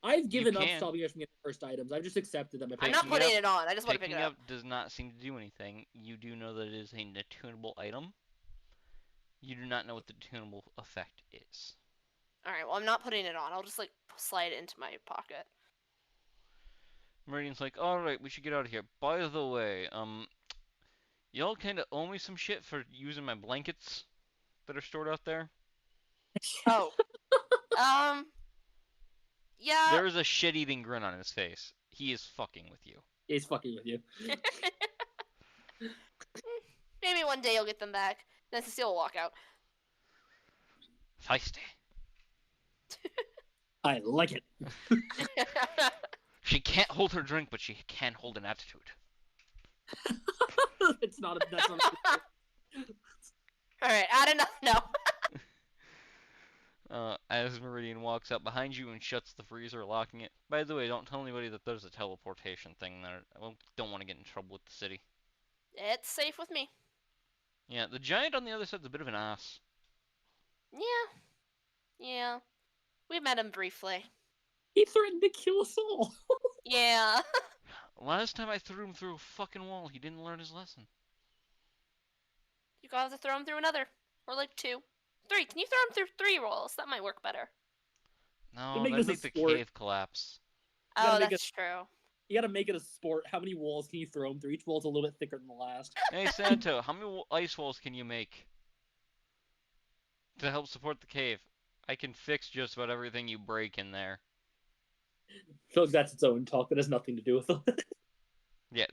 I've given up can. stopping you from getting first items. I've just accepted them. I'm not Picking it putting up- it on. I just want to pick Picking it up. up does not seem to do anything. You do know that it is a attunable item. You do not know what the tunable effect is. All right. Well, I'm not putting it on. I'll just like slide it into my pocket. Meridian's like, alright, we should get out of here. By the way, y'all kinda owe me some shit for using my blankets that are stored out there. Oh. Yeah. There is a shit-eating grin on his face. He is fucking with you. He's fucking with you. Maybe one day you'll get them back. Then Cecile will walk out. Feisty. I like it. She can't hold her drink, but she can hold an attitude. It's not. That's not. All right. Add enough. No. As Meridian walks up behind you and shuts the freezer, locking it. By the way, don't tell anybody that there's a teleportation thing there. I don't want to get in trouble with the city. It's safe with me. Yeah, the giant on the other side's a bit of an ass. Yeah. Yeah. We met him briefly. He threatened to kill us all. Yeah. Last time I threw him through a fucking wall, he didn't learn his lesson. You gotta throw him through another. Or like 2. 3. Can you throw him through 3 walls? That might work better. No, make that'd this a make the sport. cave collapse. You gotta Oh, make that's true. You gotta make it a sport. How many walls can you throw him through? Each wall's a little bit thicker than the last. Hey, Santo, how many ice walls can you make? To help support the cave, I can fix just about everything you break in there. I feel like that's its own talk. That has nothing to do with it. Yeah,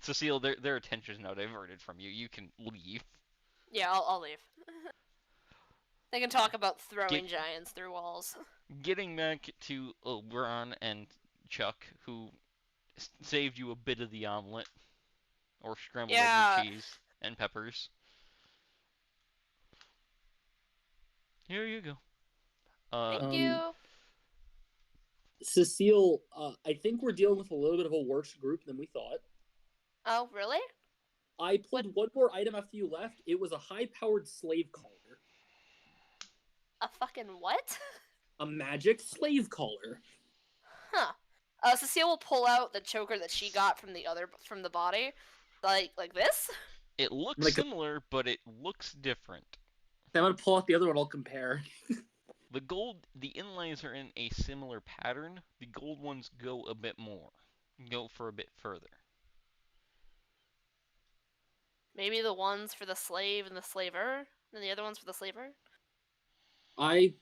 Cecile, their attention is now diverted from you. You can leave. Yeah, I'll leave. They can talk about throwing Get- giants through walls. Getting back to Oberon and Chuck, who saved you a bit of the omelet, or scrambled eggs with Yeah. cheese and peppers. Here you go. Thank you. Cecile, I think we're dealing with a little bit of a worse group than we thought. Oh, really? I pulled one more item after you left. It was a high-powered slave collar. A fucking what? A magic slave collar. Huh. Cecile will pull out the choker that she got from the body, like this. It looks Like similar, but it looks different. I'm gonna pull out the other one. I'll compare. The inlays are in a similar pattern. The gold ones go a bit more, go for a bit further. Maybe the ones for the slave and the slaver, and the other ones for the slaver. I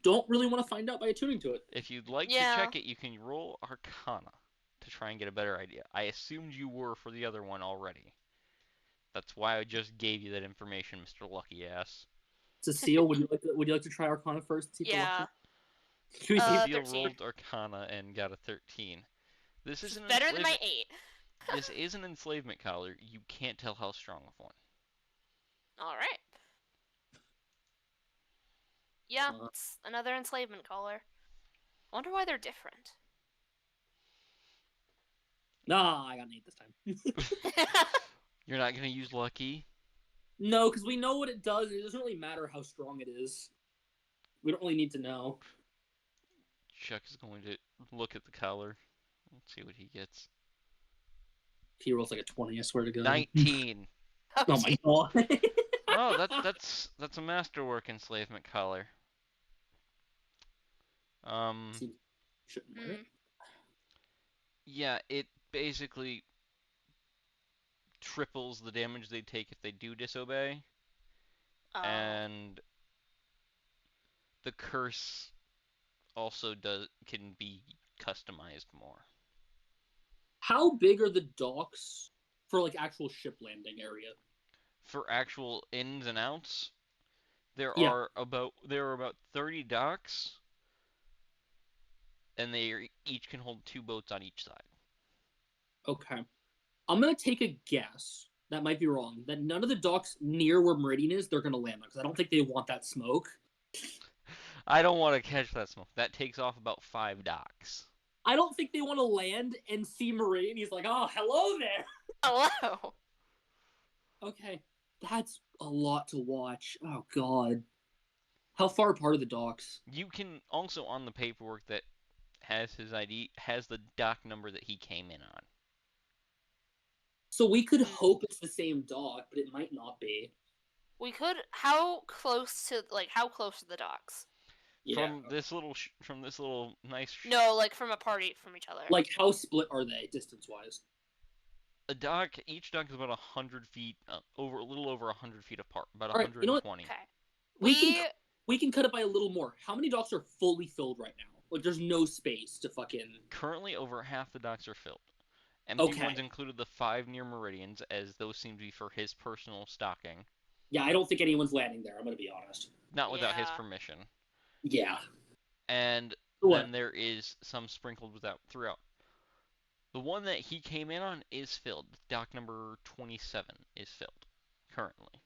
don't really want to find out by attuning to it. If you'd like Yeah. to check it, you can roll Arcana to try and get a better idea. I assumed you were for the other one already. That's why I just gave you that information, Mr. Lucky Ass. Cecile, would you like to try Arcana first? See if you're Yeah. lucky? Can we see if- Cecile 13. rolled Arcana and got a 13. This is It's an better than my enslavement. 8. This is an enslavement collar. You can't tell how strong of one. All right. Yeah, Uh. it's another enslavement collar. I wonder why they're different. Nah, I got an 8 this time. You're not gonna use Lucky. No, because we know what it does. It doesn't really matter how strong it is. We don't really need to know. Chuck is going to look at the collar. Let's see what he gets. He rolls like a 20, I swear to God. 19. Oh my God. Oh, that's a masterwork enslavement collar. Shouldn't wear it. Yeah, it basically triples the damage they take if they do disobey, Oh. and the curse also can be customized more. How big are the docks for like actual ship landing area? For actual ins and outs, there Yeah. are about 30 docks, and they each can hold 2 boats on each side. Okay. I'm gonna take a guess. That might be wrong. That none of the docks near where Meridian is, they're gonna land on, because I don't think they want that smoke. I don't want to catch that smoke. That takes off about 5 docks. I don't think they want to land and see Meridian. He's like, oh, hello there. Hello. Okay. That's a lot to watch. Oh, God. How far apart are the docks? You can also, on the paperwork that has his ID, has the dock number that he came in on. So we could hope it's the same dock, but it might not be. We could. How close to the docks? Yeah. From this little nice. No, like from each other. Like, how split are they distance-wise? Each dock is about 100 feet, a little over 100 feet apart, about All right, you know what? 120. Okay. We can cut it by a little more. How many docks are fully filled right now? Like, there's no space to fucking... Currently, over half the docks are filled. Empty Okay. ones included the 5 near Meridians, as those seem to be for his personal stocking. Yeah, I don't think anyone's landing there, I'm gonna be honest. Not without his Yeah. permission. Yeah. And What? then there is some sprinkled throughout. The one that he came in on is filled. Dock number 27 is filled, currently.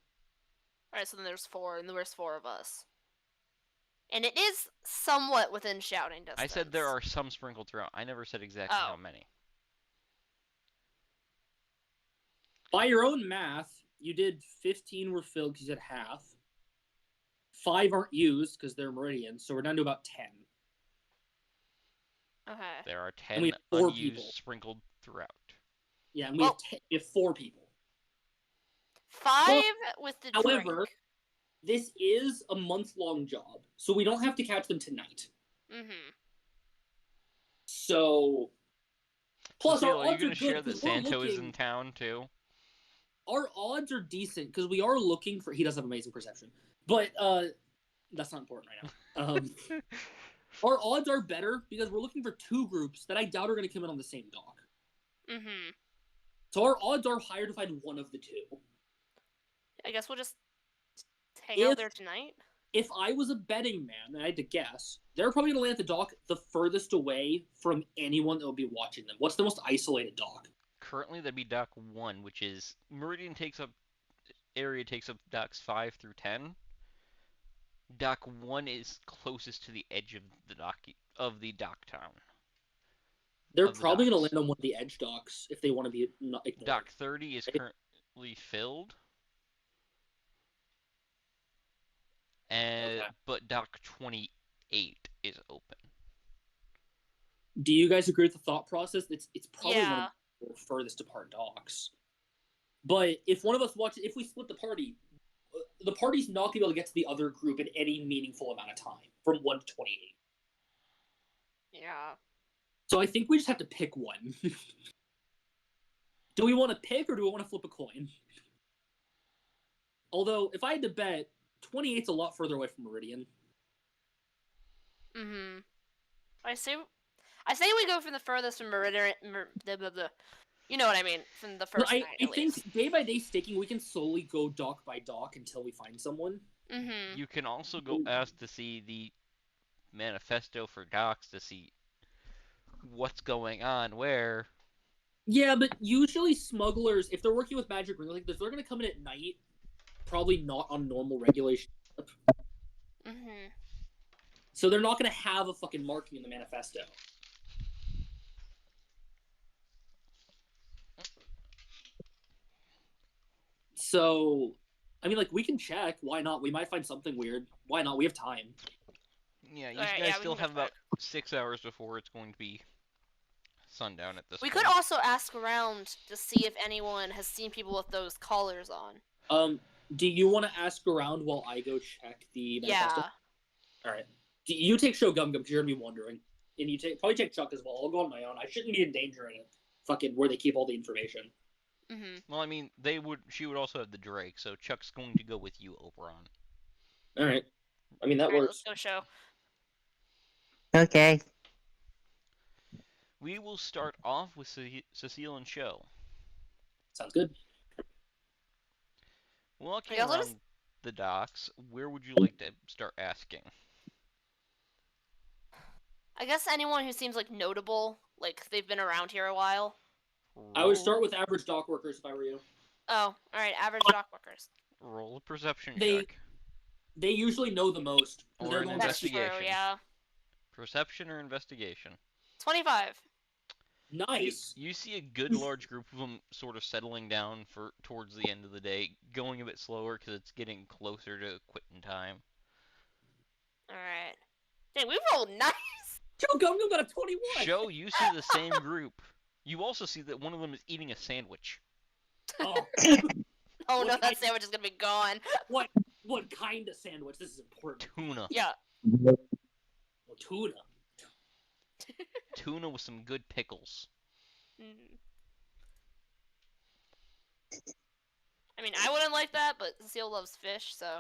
Alright, so then there's 4, and there's 4 of us. And it is somewhat within shouting distance. I said there are some sprinkled throughout. I never said exactly how many. By your own math, you did 15 were filled because you said half. 5 aren't used because they're meridians, so we're down to about 10. Okay. There are And we 10 have 4 unused people. sprinkled throughout. Yeah, and we have 4 people. 5 with the However, drink. this is a month-long job, so we don't have to catch them tonight. Mm-hmm. So, plus Cecile, our are you odds going are to good share that because we're Santo is looking. in town too? Our odds are decent because we are looking for. He does have amazing perception, but That's not important right now. Our odds are better because we're looking for two groups that I doubt are going to come in on the same dock. Mm-hmm. So our odds are higher to find one of the two. I guess we'll just hang out there tonight. If I was a betting man, and I had to guess, they're probably going to land at the dock the furthest away from anyone that will be watching them. What's the most isolated dock? Currently, that'd be Dock 1, which is Meridian area takes up docks 5 through 10. Dock 1 is closest to the edge of the dock town. They're Of the probably going to docks. land on one of the edge docks if they want to be not ignored. Dock 30 is currently filled. Okay. But Dock 28 is open. Do you guys agree with the thought process? It's probably one Yeah. of the furthest apart docks. But if one of us if we split the party's not going to be able to get to the other group in any meaningful amount of time from 1 to 28. Yeah. So I think we just have to pick one. Do we want to pick or do we want to flip a coin? Although, if I had to bet, 28's a lot further away from Meridian. Mm-hmm. I say we go from the furthest from Meridian. You know what I mean? From the first night, I at think least. day by day staking, we can slowly go dock by dock until we find someone. Mm-hmm. You can also go ask to see the manifesto for docks to see what's going on where. Yeah, but usually smugglers, if they're working with Magic Ring, like if they're going to come in at night, probably not on normal regulation. Mm-hmm. So they're not going to have a fucking marking in the manifesto. So, I mean, like, we can check. Why not? We might find something weird. Why not? We have time. Yeah, you Alright, guys yeah, we still can go have about check. 6 hours before it's going to be sundown at this We point. could also ask around to see if anyone has seen people with those collars on. Do you want to ask around while I go check the manifesto? Yeah. All right. You take Show Gum Gum because you're gonna be wondering, and probably take Chuck as well. I'll go on my own. I shouldn't be in danger in it. Fucking where they keep all the information. Mm-hmm. Well, I mean, she would also have the Drake, so Chuck's going to go with you, Oberon. All right. I mean that Alright, works. let's go show. Okay. We will start off with Cecile and Show. Sounds good. Walking Yeah, let around us- the docks, where would you like to start asking? I guess anyone who seems like notable, like they've been around here a while. I would start with average dock workers if I were you. Oh, alright, average dock workers. Roll a perception They- check. They usually know the most. Or They're an going That's to true, investigation. yeah. Perception or investigation? 25. Nice. You see a good large group of them sort of settling down towards the end of the day, going a bit slower because it's getting closer to quitting time. Alright. Dang, we rolled nice! Show Gum Gum got a 21. Show, you see the same group. You also see that one of them is eating a sandwich. Oh, Oh What no, kind- that sandwich is gonna be gone. what kind of sandwich? This is important. Tuna. Yeah. Oh, tuna. Tuna with some good pickles. Mm. I mean, I wouldn't like that, but Cecile loves fish, so.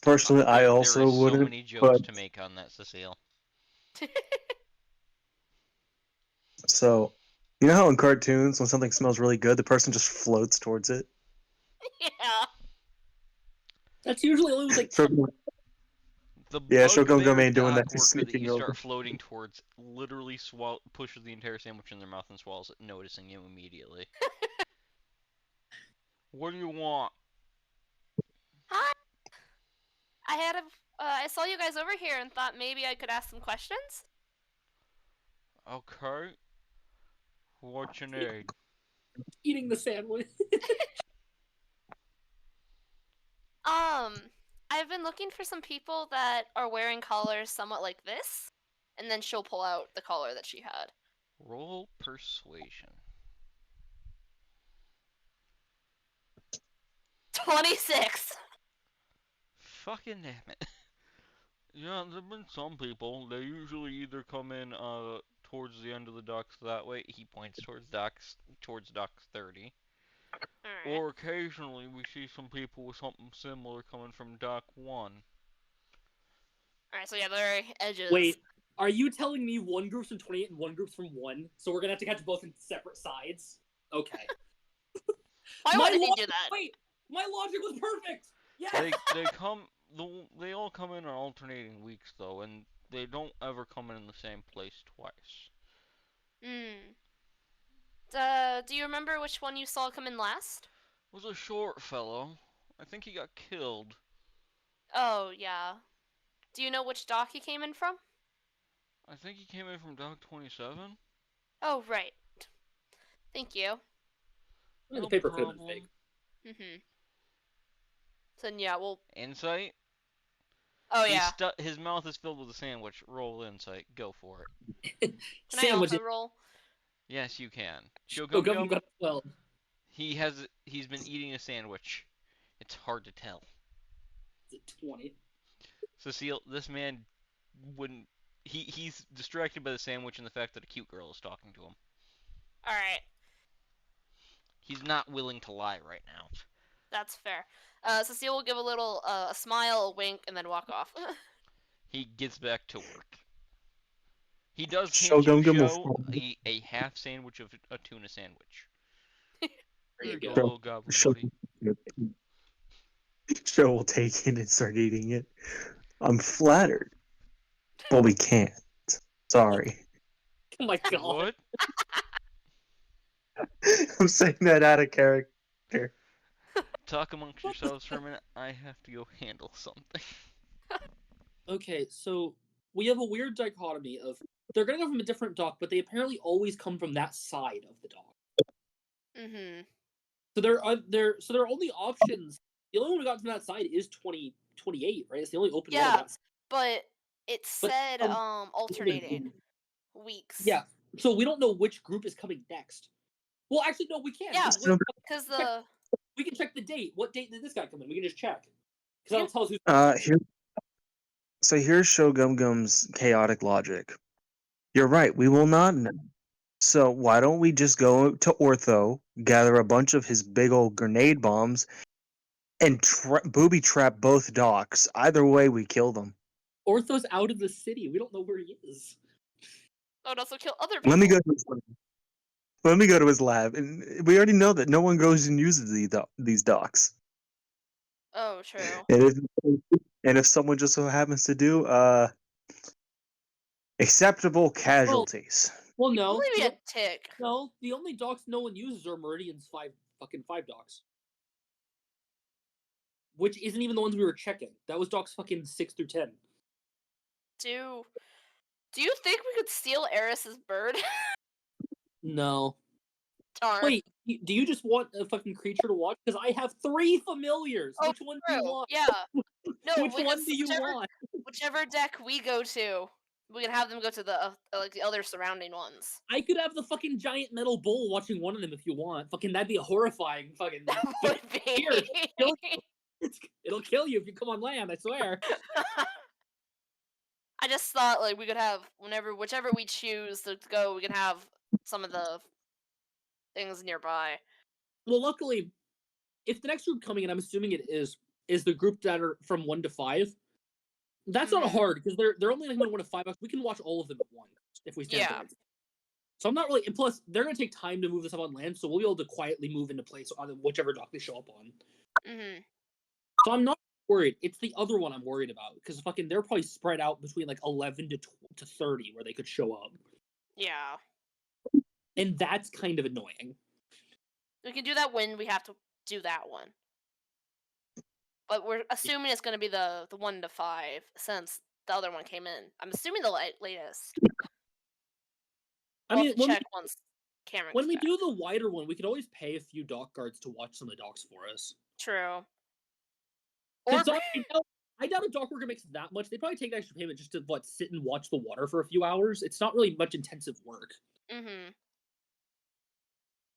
Personally, I There also is so wouldn't. many jokes but- to make on that, Cecile. So, you know how in cartoons, when something smells really good, the person just floats towards it? Yeah. That's usually only with like. So, The Yeah, Shogun bugbear Gomei doing that, dock just worker that sneaking you start over. floating towards literally pushes the entire sandwich in their mouth and swallows it, noticing you immediately. What do you want? Hi. I saw you guys over here and thought maybe I could ask some questions. Okay. What you need? Eating the sandwich. I've been looking for some people that are wearing collars somewhat like this, and then she'll pull out the collar that she had. Roll persuasion. 26. Fucking damn it. Yeah, there've been some people. They usually either come in towards the end of the docks that way. He points towards dock 30. Alright. Or occasionally we see some people with something similar coming from Dock 1. Alright, so yeah, there are edges. Wait, are you telling me one group's from 28 and one group's from 1? So we're gonna have to catch both in separate sides? Okay. Why My wouldn't he lo- do that? Wait, my logic was perfect! Yes! They all come in on alternating weeks though, and they don't ever come in the same place twice. Hmm. Do you remember which one you saw come in last? It was a short fellow. I think he got killed. Oh, yeah. Do you know which dock he came in from? I think he came in from Dock 27. Oh, right. Thank you. I mean, No the paper could have been problem. fake. Mm-hmm. So then, yeah, well... Insight. Oh, yeah. His mouth is filled with a sandwich. Roll insight. Go for it. Can I Sandwich. also roll? Yes, you can. Show Oh, Gum Gum Gum. got 12. He's been eating a sandwich. It's hard to tell. Is it 20? Cecile, this man wouldn't. He's distracted by the sandwich and the fact that a cute girl is talking to him. Alright, He's not willing to lie right now. that's fair. Cecile will give a little, a smile, a wink, and then walk off. He gets back to work. He does Show hand you, Gum Gum will Show, fall. a half sandwich of a tuna sandwich. There Here you you go, go. little gobbler Show, buddy. Show will take it and start eating it. I'm flattered, but we can't. Sorry. Oh my god. What? I'm saying that out of character. Talk amongst yourselves for a minute. I have to go handle something. Okay, so we have a weird dichotomy of they're gonna go from a different dock, but they apparently always come from that side of the dock. Mm-hmm. So their only options. The only one we got from that side is 28, right? It's the only open one. Yeah, but it But, said, um, alternating weeks. Yeah. So we don't know which group is coming next. Well, actually, no, we can. Yeah, because because we can check the date. What date did this guy come in? We can just check. Because that'll tell us who's. Here's Show Gum Gum's chaotic logic. You're right, we will not know. So why don't we just go to Ortho, gather a bunch of his big old grenade bombs, and booby trap both docks? Either way, we kill them. Ortho's out of the city. We don't know where he is. that would also kill other people. Let me go to his lab. Let me go to his lab, and we already know that no one goes and uses these docks. Oh, true. And if someone just so happens to do acceptable casualties. Well, no. Maybe a tick. No, the only docks no one uses are Meridian's five docks. Which isn't even the ones we were checking. That was docks fucking 6 through 10. Do you think we could steal Eris's bird? No. Darn. Wait, do you just want a fucking creature to watch? Because I have 3 familiars. Oh, Which one do you true. want? Yeah. No, Which one do you want? Whichever deck we go to, we can have them go to the like the other surrounding ones. I could have the fucking giant metal bull watching one of them if you want. Fucking, that'd be a horrifying fucking. That would be. It'll kill you if you come on land. I swear. I just thought like we could have whichever we choose to go, we can have some of the things nearby. Well, luckily, if the next group coming in, I'm assuming it is the group that are from 1 to 5. That's not hard because they're only like 1 to 5. We can watch all of them at once if we stand Yeah. there. So I'm not really. And plus, they're gonna take time to move this up on land, so we'll be able to quietly move into place on whichever dock they show up on. Mm-hmm. So I'm not worried. It's the other one I'm worried about because fucking they're probably spread out between like 11 to 30 where they could show up, Yeah. and that's kind of annoying. We can do that when we have to do that one. But we're assuming it's going to be the 1 to 5 since the other one came in. I'm assuming the latest. I mean, check once Cameron. When we do the wider one, we could always pay a few dock guards to watch some of the docks for us. True. Or I doubt a dock worker makes that much. They probably take an extra payment just to sit and watch the water for a few hours. It's not really much intensive work. Mm-hmm.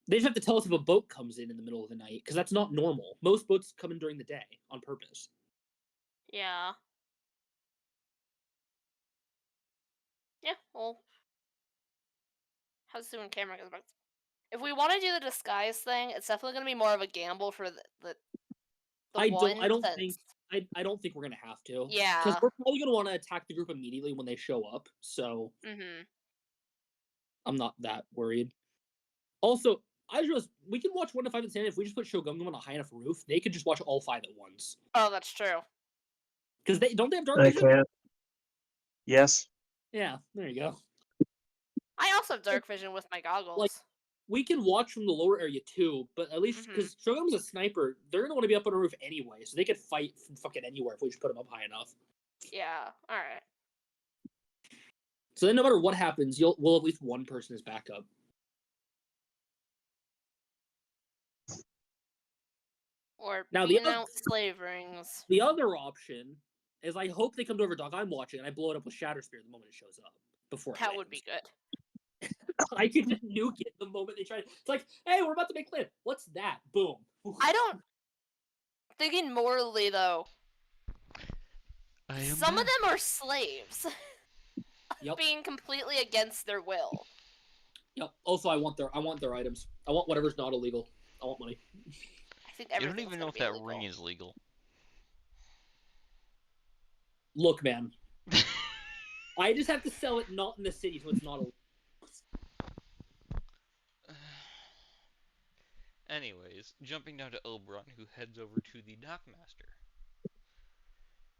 They just have to tell us if a boat comes in the middle of the night, because that's not normal. Most boats come in during the day on purpose. Yeah. Yeah, well. How soon camera goes back? If we want to do the disguise thing, it's definitely going to be more of a gamble for the I one. don't since... think I don't think we're gonna have to. Yeah. Because we're probably gonna want to attack the group immediately when they show up. So Mm-hmm. I'm not that worried. Also, I just we can watch 1 to 5 Insanity if we just put Shogun on a high enough roof. They could just watch all 5 at once. Oh, that's true. Because they have dark I vision. can. Yes. Yeah, there you go. I also have dark vision with my goggles. We can watch from the lower area too, but at least Mhm. because Shogun's a sniper, they're gonna want to be up on a roof anyway, so they could fight from fucking anywhere if we just put them up high enough. Yeah. All right. So then, no matter what happens, we'll have at least one person as backup. Or Now, beating out slave rings. The other option is I hope they come to Overdock I'm watching and I blow it up with Shatter Spear the moment it shows up. Before it That would be lands. good. I could just nuke it the moment they try. It's like, hey, we're about to make land. What's that? Boom. I don't. Thinking morally though, some of them are slaves. Yep. Being completely against their will. Yep. Also, I want their items. I want whatever's not illegal. I want money. I think You don't even know if that ring is legal. Look, man. I just have to sell it not in the city, so it's not illegal. Anyways, jumping down to Oberon, who heads over to the Dockmaster.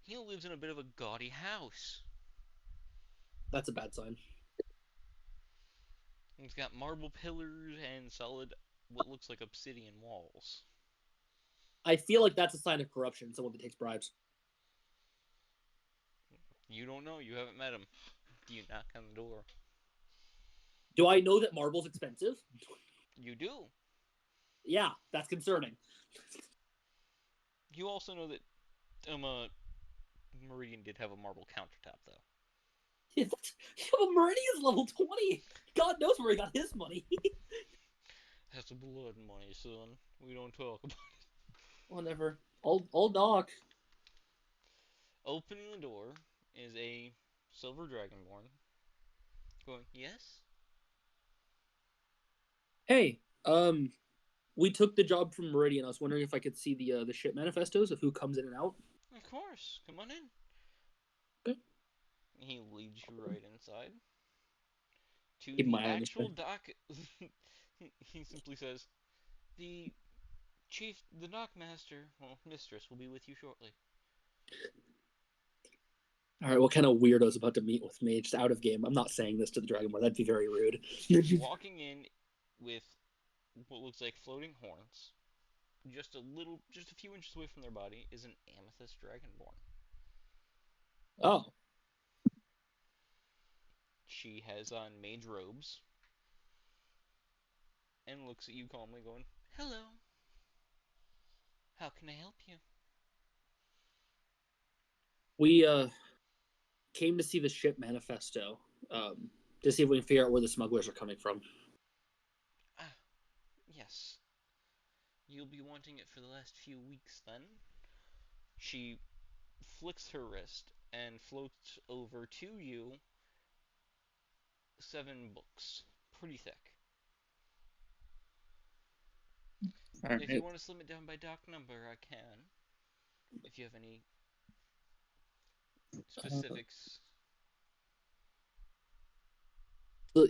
He lives in a bit of a gaudy house. That's a bad sign. It's got marble pillars and solid, what looks like obsidian walls. I feel like that's a sign of corruption, someone that takes bribes. You don't know, you haven't met him. You knock on the door. Do I know that marble's expensive? You do. Yeah, that's concerning. You also know that Meridian did have a marble countertop, though. Yeah, but Meridian's level 20. God knows where he got his money. That's blood money, son. We don't talk about it. Whatever. Old Doc. Opening the door is a silver dragonborn. Going, yes? Hey, we took the job from Meridian. I was wondering if I could see the ship manifestos of who comes in and out. Of course. Come on in. Okay. He leads you right inside. To Keep the my eye on this actual guy. dock. He simply says, the dockmaster, well, mistress, will be with you shortly. All right, what kind of weirdo's about to meet with me just out of game? I'm not saying this to the Dragonborn. That'd be very rude. Walking in with what looks like floating horns, just a few inches away from their body, is an amethyst dragonborn. Oh. She has on mage robes and looks at you calmly, going, "Hello. How can I help you?" We came to see the ship manifesto to see if we can figure out where the smugglers are coming from. Ah, yes. You'll be wanting it for the last few weeks, then? She flicks her wrist and floats over to you 7 books. Pretty thick. Right. If you want to slim it down by doc number, I can. If you have any specifics.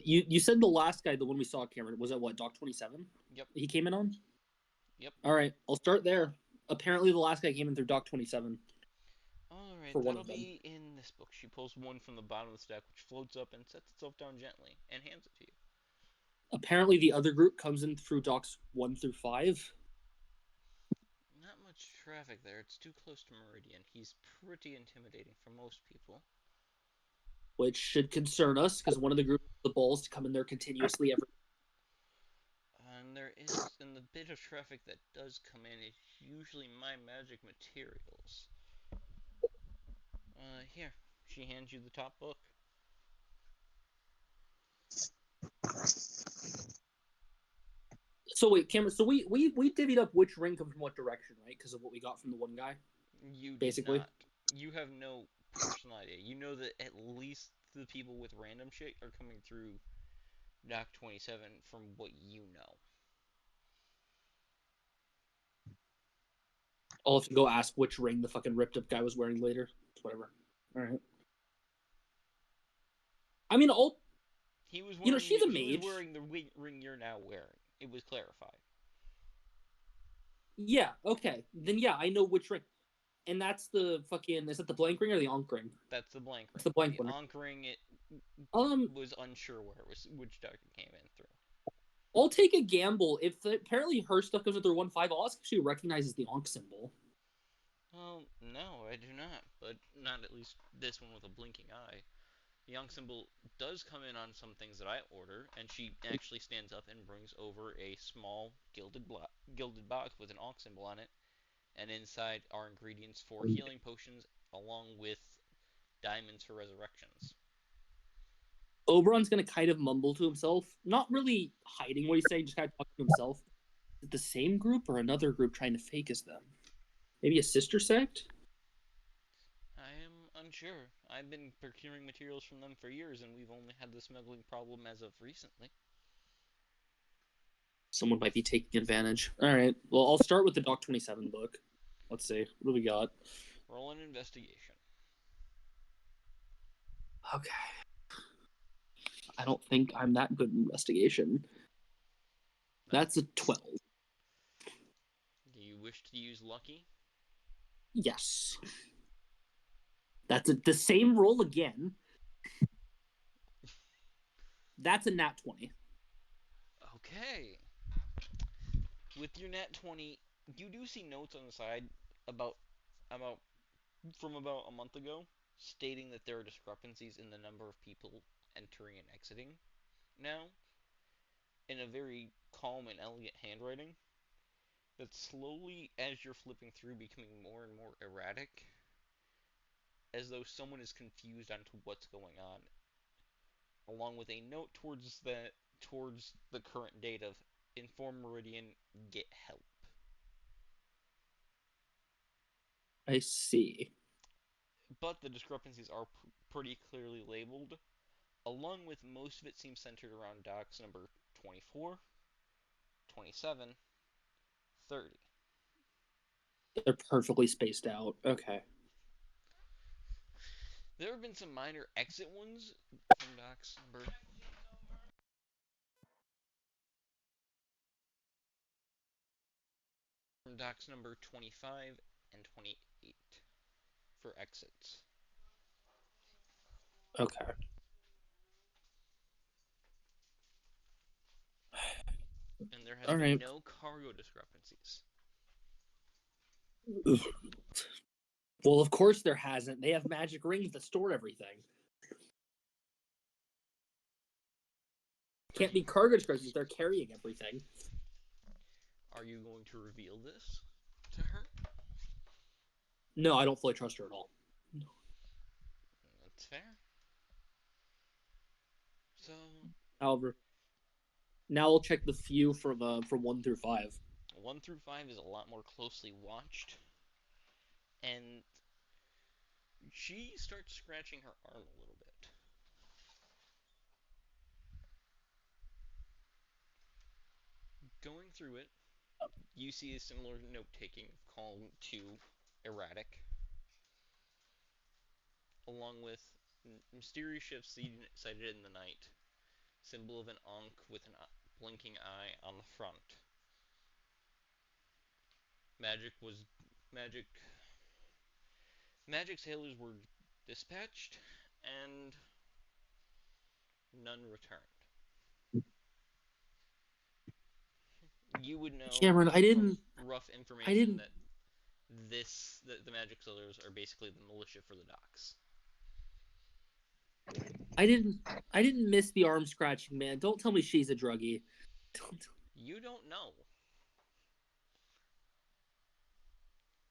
You said the last guy, the one we saw, Cameron, was at what, Doc 27? Yep. He came in on? Yep. All right, I'll start there. Apparently, the last guy came in through Doc 27. Alright, For one that'll of them. be in this book. She pulls one from the bottom of the stack, which floats up and sets itself down gently, and hands it to you. Apparently, the other group comes in through Docs 1 through 5. Not much traffic there. It's too close to Meridian. He's pretty intimidating for most people. Which should concern us, because one of the groups has the balls to come in there continuously every. And the bit of traffic that does come in is usually my magic materials. Here. She hands you the top book. So wait, Cameron. So we divvied up which ring comes from what direction, right? Because of what we got from the one guy. You Basically. did not. You have no personal idea. You know that at least the people with random shit are coming through Doc 27 from what you know. I'll have to go ask which ring the fucking ripped up guy was wearing later. Whatever. All right. I mean, He was you know, wearing she's a he was mage. wearing the ring you're now wearing. It was clarified. Yeah. Okay. Then yeah, I know which ring. And that's the fucking. Is that the blank ring or the Ankh ring? That's the blank ring. It's the blank The one. Ankh ring, it Um, was unsure where it was, which doc it came in through. I'll take a gamble. If apparently her stuff goes with her 1-5, I'll ask if she recognizes the Ankh symbol. Well, no, I do not, but not at least this one with a blinking eye. The Ankh symbol does come in on some things that I order, and she actually stands up and brings over a small gilded box with an Ankh symbol on it, and inside are ingredients for healing potions along with diamonds for resurrections. Oberon's gonna kind of mumble to himself, not really hiding what he's saying, just kind of talking to himself. Is it the same group or another group trying to fake as them? Maybe a sister sect? I am unsure. I've been procuring materials from them for years, and we've only had the smuggling problem as of recently. Someone might be taking advantage. All right. Well, I'll start with the Doc 27 book. Let's see. What do we got? Roll an investigation. Okay. I don't think I'm that good in investigation. That's a 12. Do you wish to use lucky? Yes. That's the same roll again. That's a nat 20. Okay. With your nat 20, you do see notes on the side about about from about a month ago stating that there are discrepancies in the number of people entering and exiting now in a very calm and elegant handwriting that's slowly, as you're flipping through, becoming more and more erratic, as though someone is confused onto what's going on, along with a note towards the current date of inform Meridian, get help. I see. But the discrepancies are pretty clearly labeled, along with most of it seems centered around docs number 24, 27, 30. They're perfectly spaced out. Okay. There have been some minor exit ones from docs number 25 and 28 for exits. Okay. And there has All been right. no cargo discrepancies. Well, of course there hasn't. They have magic rings that store everything. Can't be cargo discrepancies. They're carrying everything. Are you going to reveal this to her? No, I don't fully trust her at all. That's fair. So However, now I'll check the few from 1 through 5. 1 through 5 is a lot more closely watched, and she starts scratching her arm a little bit. Going through it, you see a similar note taking of calm to erratic, along with mysterious shifts sighted in the night, symbol of an Ankh with a blinking eye on the front. Magic was magic. Magic sailors were dispatched, and none returned. You would know Cameron, from rough I information didn't, that the magic sailors are basically the militia for the docks. I didn't, I didn't miss the arm scratching, man. Don't tell me she's a druggie. Don't. You don't know.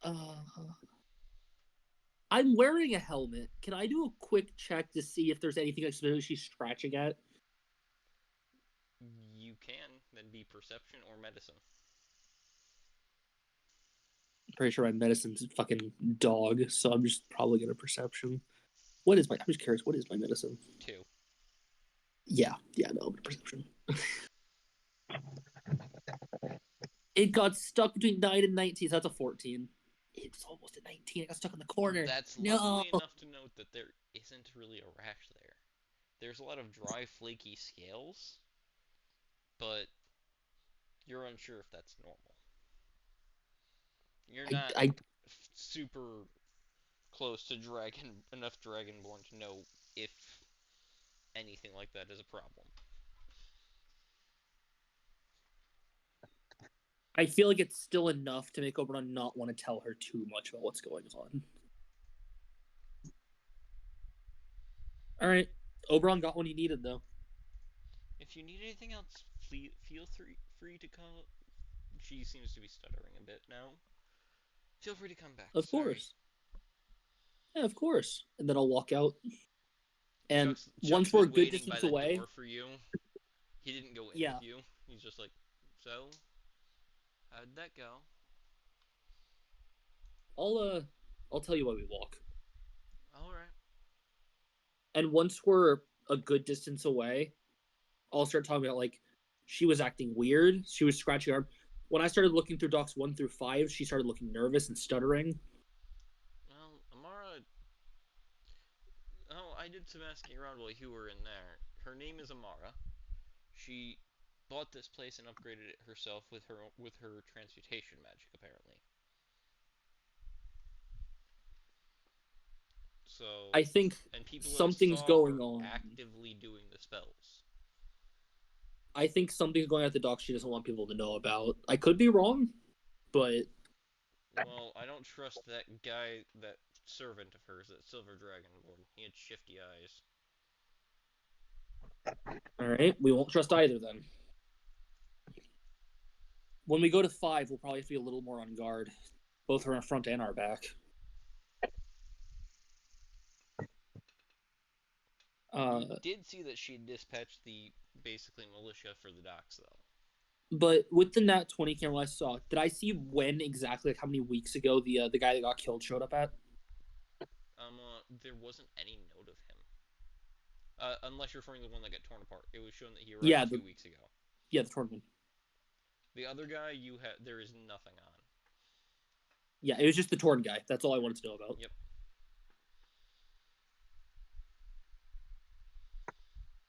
Uh, I'm wearing a helmet. Can I do a quick check to see if there's anything specifically she's scratching at? You can then be perception or medicine. I'm pretty sure my medicine's a fucking dog, so I'm just probably gonna perception. What is my? I'm just curious. What is my medicine? 2. Yeah, no, perception. It got stuck between 9 and 19, so that's a 14. It's almost a 19. It got stuck in the corner. That's No. luckily enough to note that there isn't really a rash there. There's a lot of dry, flaky scales, but you're unsure if that's normal. You're not I super close to enough dragonborn to know if anything like that is a problem. I feel like it's still enough to make Oberon not want to tell her too much about what's going on. All right, Oberon got what he needed though. If you need anything else, feel free to call. She seems to be stuttering a bit now. Feel free to come back. Of Sorry. course. Yeah, of course. And then I'll walk out. And Chuck's once we're a been good waiting by distance the away, door for you. He didn't go in Yeah. with you. He's just like, so, how'd that go? I'll tell you why we walk. All right. And once we're a good distance away, I'll start talking about like she was acting weird. She was scratching her arm. When I started looking through docs 1 through 5, she started looking nervous and stuttering. Well, Amara. Oh, I did some asking around while you were in there. Her name is Amara. She bought this place and upgraded it herself with her transmutation magic, apparently. So, I think and people that something's saw going her on. actively doing the spells. I think something's going on at the dock she doesn't want people to know about. I could be wrong, but Well, I don't trust that guy, that servant of hers, that silver dragonborn. He had shifty eyes. all right, we won't trust either then. When we go to 5, we'll probably have to be a little more on guard, both our front and our back. You did see that she dispatched the basically militia for the docks, though. But with the Nat 20 camera I saw, did I see when exactly, like how many weeks ago the guy that got killed showed up at? There wasn't any note of him. Unless you're referring to the one that got torn apart. It was shown that he arrived Yeah, 2 weeks ago. Yeah, the tournament. The other guy, there is nothing on. Yeah, it was just the torn guy. That's all I wanted to know about. Yep.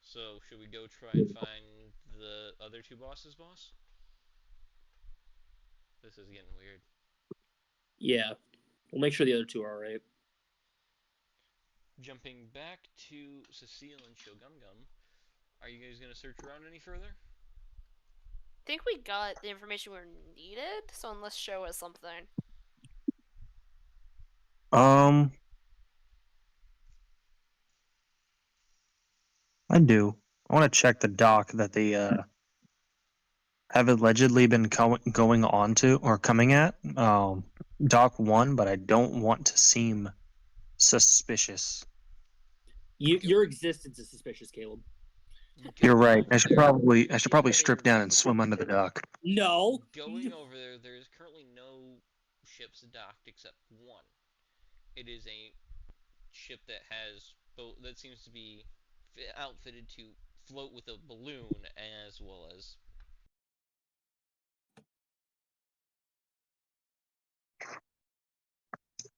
So, should we go try and find the other 2 bosses, boss? This is getting weird. Yeah, we'll make sure the other 2 are alright. Jumping back to Cecile and Shogumgum, are you guys going to search around any further? I think we got the information we needed, so unless show us something. I do. I want to check the dock that they have allegedly been going on to or coming at. Dock 1, but I don't want to seem suspicious. Your existence is suspicious, Caleb. You're Going right. over I should there, probably strip down and swim under the dock. No. Going over there is currently no ships docked except one. It is a ship that has that seems to be outfitted to float with a balloon as well as.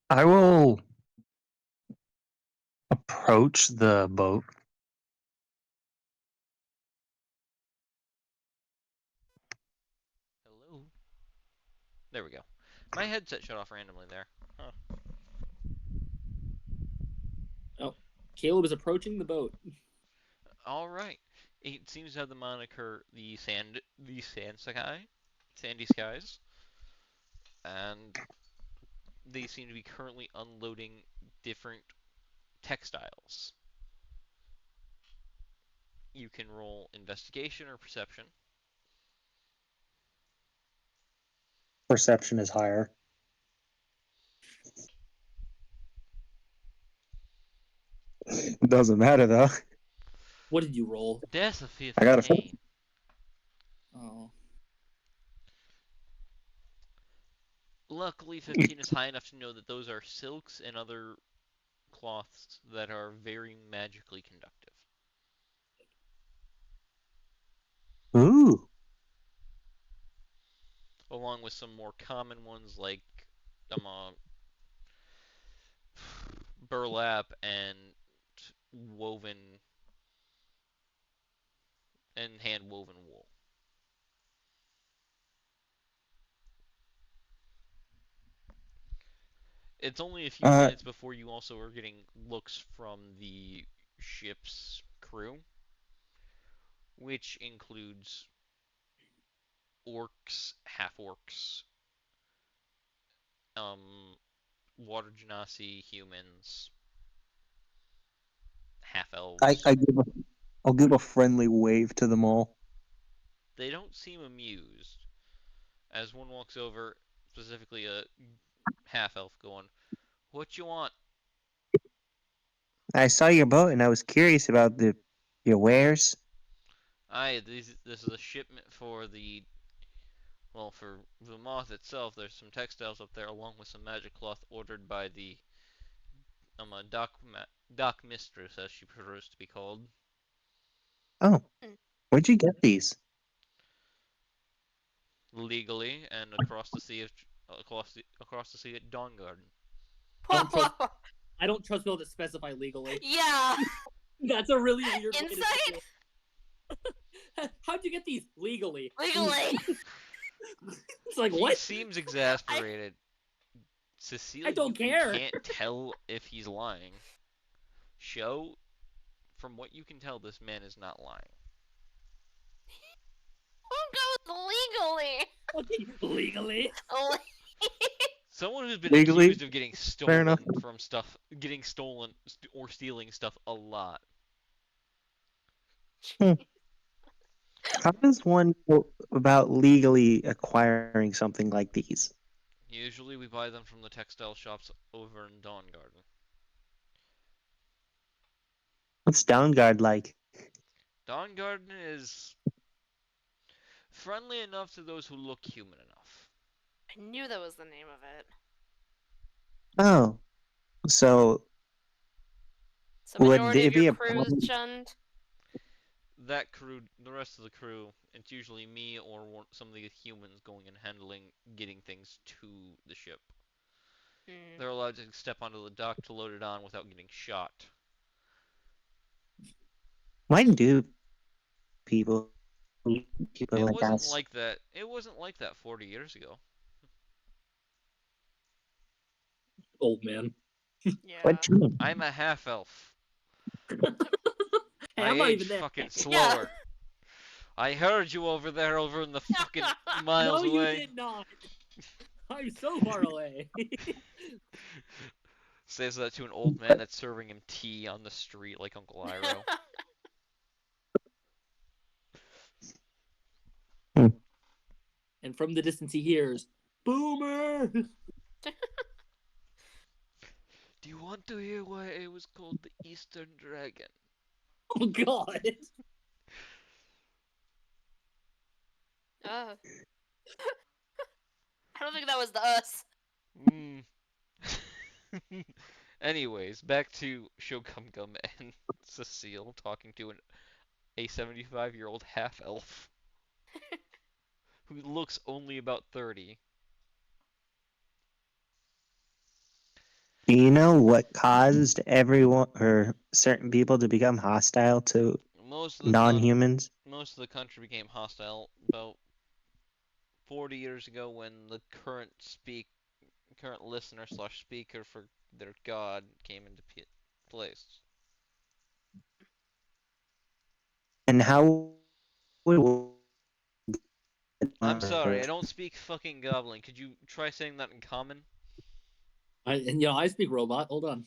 I will approach the boat. Hello. There we go. My headset shut off randomly there. Huh. Oh, Caleb is approaching the boat. All right. It seems to have the moniker the Sandy Skies, and they seem to be currently unloading different textiles. You can roll investigation or perception. Perception is higher. Doesn't matter though. What did you roll? That's a I got a 15. Oh. Luckily, 15 is high enough to know that those are silks and other cloths that are very magically conductive. Ooh. along with some more common ones like um, burlap and woven and hand woven wool. It's only a few Uh, minutes before you also are getting looks from the ship's crew, which includes orcs, half orcs, um, water genasi humans, half I, elves. I give a, I'll give a friendly wave to them all. They don't seem amused as one walks over, specifically a half elf, going, "What you want?" I saw your boat and I was curious about your wares. This is a shipment for the for the moth itself. There's some textiles up there, along with some magic cloth ordered by the dock mistress, as she prefers to be called. Oh, Hmm. where'd you get these? Legally and across the sea across the sea at Dawn Garden. I don't trust. I don't trust people that specify legally. Yeah. That's a really weird way to say Insight? it. How'd you get these legally? Legally. It's like He what? seems exasperated. Cecile, I don't you care. can't tell if he's lying. Show, from what you can tell, this man is not lying. Who goes legally? Legally? Someone who's been Legally, accused of getting fair enough. stolen from stuff, getting stolen or stealing stuff a lot. How does one go about legally acquiring something like these? Usually we buy them from the textile shops over in Dawn Garden. What's Downguard like? Dawn Garden is friendly enough to those who look human enough. I knew that was the name of it. Oh, so So would majority of it your be a crew is problem? shunned. That crew, the rest of the crew, it's usually me or some of the humans going and handling, getting things to the ship. Hmm. They're allowed to step onto the dock to load it on without getting shot. Why do people It like wasn't us? like that. It wasn't like that 40 years ago. Old man. Yeah. What do I'm a half elf. Hey, I I'm not age even there. fucking Yeah. slower. I heard you over there, over in the fucking miles No, you away. did not. I'm so far away. Says that to an old man that's serving him tea on the street like Uncle Iroh. And from the distance he hears, Boomer! Do you want to hear why it was called the Eastern Dragon? Oh god. I don't think that was the us. Mm. Anyways, back to Shogum and Cecile talking to a 75-year-old half elf who looks only about 30. Do you know what caused everyone or certain people to become hostile to Most of the con non-humans? most of the country became hostile about 40 years ago when the current listener slash speaker for their god came into place. And how would I'm sorry, I don't speak fucking goblin. Could you try saying that in common? I speak robot. Hold on.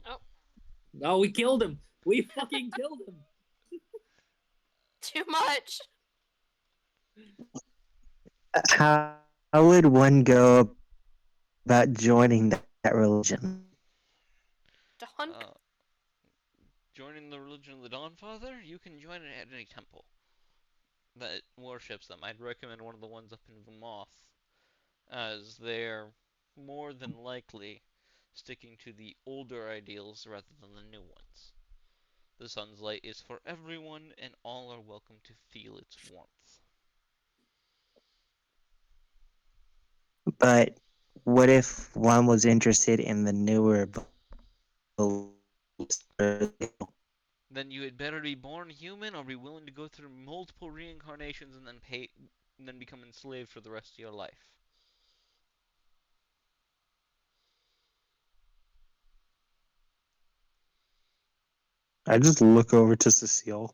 Oh, No, we killed him. We fucking killed him. too much. how would one go about joining that religion? Dunk. Uh, Joining the religion of the Dawnfather, you can join it at any temple that worships them. I'd recommend one of the ones up in Vermoth, as they're more than likely sticking to the older ideals rather than the new ones. The sun's light is for everyone, and all are welcome to feel its warmth. But what if one was interested in the newer beliefs? Then you had better be born human or be willing to go through multiple reincarnations and then become enslaved for the rest of your life. I just look over to Cecile.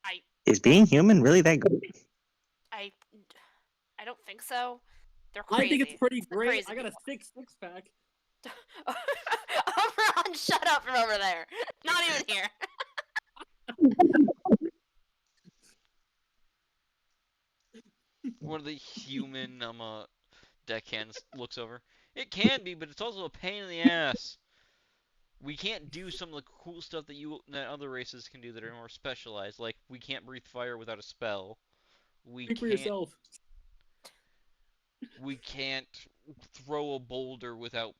I Is being human really that good? I I don't think so. They're I crazy. think it's pretty The great. crazy I got a people. six pack. Ron, shut up from over there. Not even here. One of the human deckhands looks over. It can be, but it's also a pain in the ass. We can't do some of the cool stuff that other races can do that are more specialized. Like we can't breathe fire without a spell. We Speak for can't yourself. we can't throw a boulder without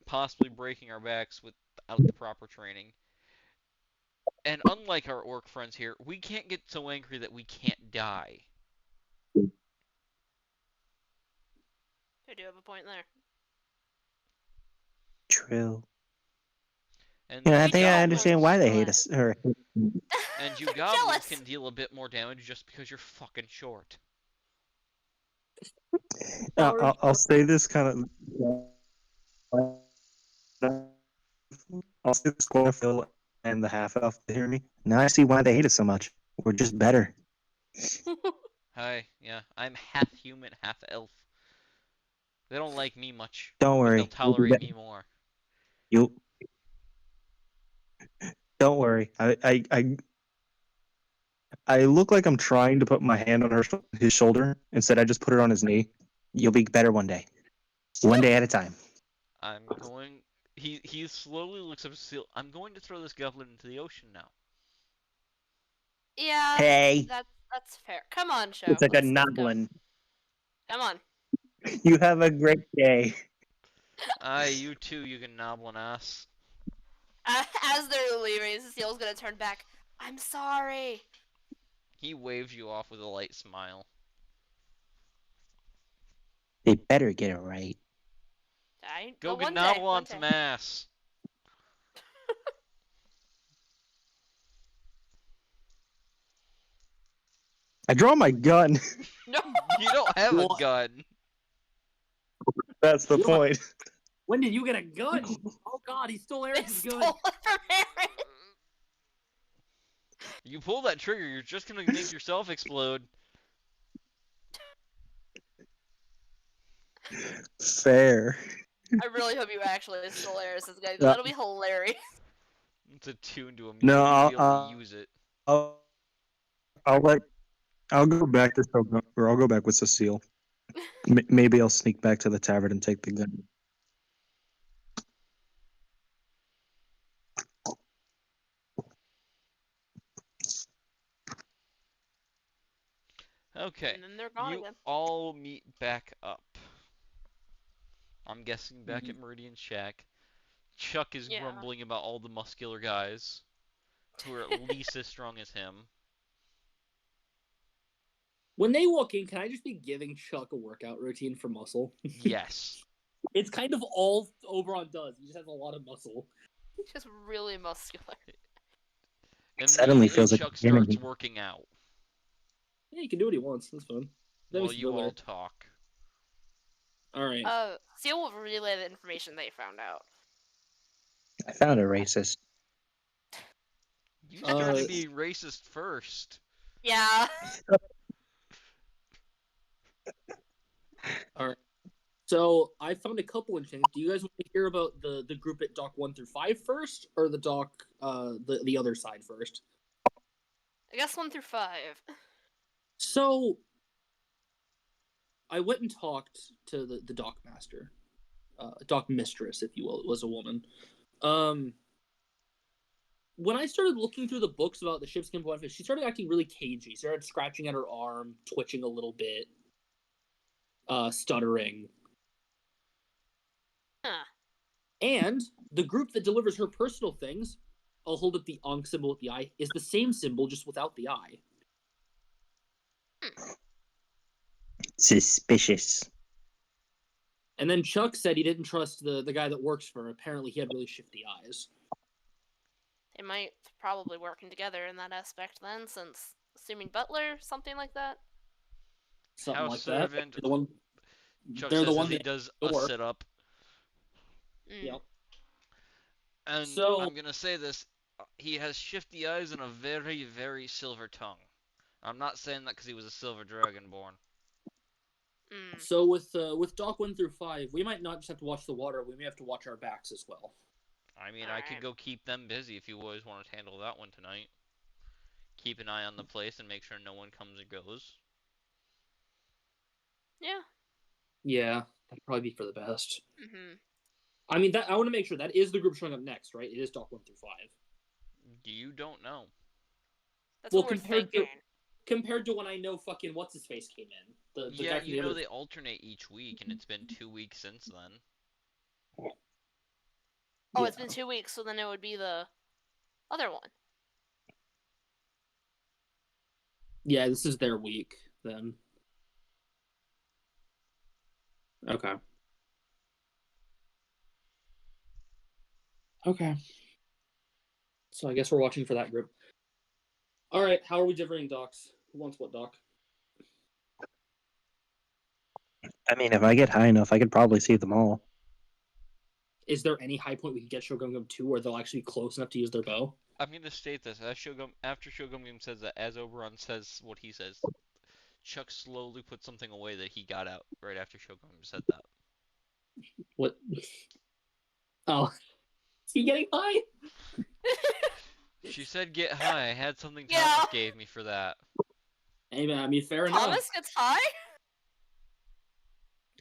possibly breaking our backs without the proper training. And unlike our orc friends here, we can't get so angry that we can't die. I do have a point there. True. And Yeah, I We think do I have understand one why they hate left. us. Or and you They're goblins jealous. can deal a bit more damage just because you're fucking short. I'll say this kind of. I'll say this quote Phil and the half elf to hear me. Now I see why they hate us so much. We're just better. Hi, yeah, I'm half human, half elf. They don't like me much, Don't but they'll worry. tolerate me more. You don't worry. I look like I'm trying to put my hand on his shoulder. Instead, I just put it on his knee. You'll be better one day. One day at a time. I'm going. He slowly looks up. I'm going to throw this goblin into the ocean now. Yeah, Hey, that's fair. Come on, show. it's like a Let's go. noblin. Come on. You have a great day. Aye, you too, you can noblin ass. As they're leaving, Cecile's gonna turn back. I'm sorry. He waves you off with a light smile. They better get it right. Go One day, nobble one on day. some ass. I draw my gun. No. You don't have a What? gun. That's the You don't- point. When did you get a gun? Oh God, he stole They Eric's stole gun. it from Aaron. You pull that trigger, you're just gonna make yourself explode. Fair. I really hope you actually stole Aaron's gun. Yeah. That'll be hilarious. It's attuned to him. You No, won't be able to use it. I'll let. I'll go back to or I'll go back with Cecile. Maybe I'll sneak back to the tavern and take the gun. Okay, And then they're gone you again. all meet back up. I'm guessing back Mhm. at Meridian's shack. Chuck is Yeah. grumbling about all the muscular guys who are at least as strong as him. When they walk in, can I just be giving Chuck a workout routine for muscle? Yes. It's kind of all Oberon does. He just has a lot of muscle. Just really muscular. Suddenly Immediately, feels like Chuck a gym starts again. working out Yeah, he can do what he wants. That's fun. That while makes me you feel all better. talk. All right. Seal will relay the information they found out. I found a racist. You started Uh, being racist first. Yeah. all right. So I found a couple enchantments. Do you guys want to hear about the group at Dock 1 through 5 first, or the Dock the other side first? I guess 1 through 5. So I went and talked to the Dock Master, Dock Mistress, if you will. It was a woman. When I started looking through the books about the shipskin bloodfish, she started acting really cagey. She started scratching at her arm, twitching a little bit, stuttering. Huh. And the group that delivers her personal things, I'll hold up the Ankh symbol with the eye, is the same symbol just without the eye. Suspicious. And then Chuck said he didn't trust the guy that works for her. Apparently, he had really shifty eyes. They might probably working together in that aspect then, since assuming Butler, something like that. Something House like servant. that. Chuck They're the says one as he that does the a door. sit-up. Mm. Yep. And So- I'm gonna say this: he has shifty eyes and a very, very silver tongue. I'm not saying that because he was a silver dragonborn. Mm. So with Doc 1 through 5, we might not just have to watch the water. We may have to watch our backs as well. I mean, I could Alright. go keep them busy if you always want to handle that one tonight. Keep an eye on the place and make sure no one comes or goes. Yeah. Yeah, that'd probably be for the best. Mm-hmm. I mean, that I want to make sure that is the group showing up next, right? It is Doc 1 through 5. You don't know. That's Well, what we're compared thinking. Compared to when I know fucking what's his face came in, the Yeah, guy from you the know other. they alternate each week, and it's been 2 weeks since then. Oh, Yeah. it's been 2 weeks, so then it would be the other one. Yeah, this is their week then. Okay. Okay. So I guess we're watching for that group. All right, how are we differing docs? Who wants what doc? I mean, if I get high enough, I could probably see them all. Is there any high point we can get Shogun 2 where they'll actually be close enough to use their bow? I'm gonna state this after Shogun says that, as Oberon says what he says, Chuck slowly put something away that he got out right after Shogun said that. What? Oh, is he getting high? She said get high. I had something Yeah. Thomas gave me for that. Hey man, I mean, fair enough. Thomas gets high?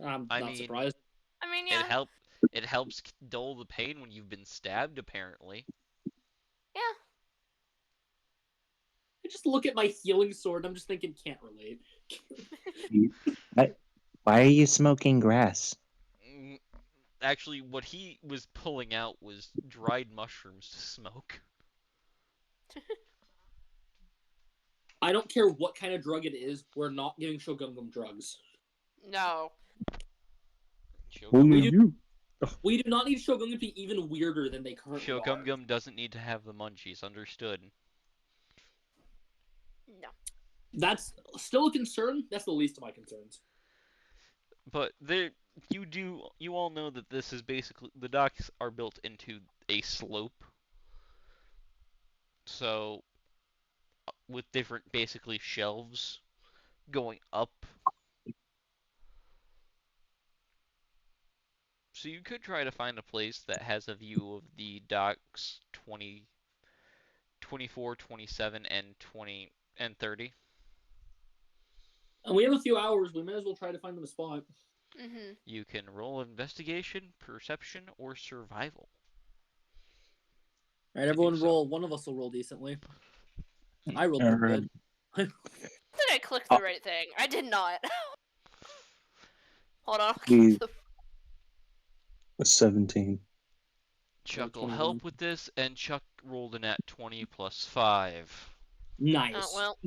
I'm I not mean, surprised. I mean, yeah. It helps dull the pain when you've been stabbed, apparently. Yeah. I just look at my healing sword. I'm just thinking, can't relate. Why are you smoking grass? Mm, Actually, what he was pulling out was dried mushrooms to smoke. I don't care what kind of drug it is. We're not giving Shogun drugs. No. Shogun We do not need Shogun to be even weirder than they currently are. Gum doesn't need to have the munchies, understood. No. That's still a concern. That's the least of my concerns. But you all know that this is basically, the docks are built into a slope. So, with different, basically, shelves going up. So you could try to find a place that has a view of the docks 20, 24, 27, and 20, and 30. And we have a few hours. We may as well try to find them a spot. Mm-hmm. You can roll investigation, perception, or survival. All right, to do everyone so. roll. One of us will roll decently. I rolled All pretty good. Did I click the right thing? I did not. Hold on. I'll We- keep the... 17. Chuck will 21. help with this, and Chuck rolled a nat 20 plus 5. Nice. Oh, well,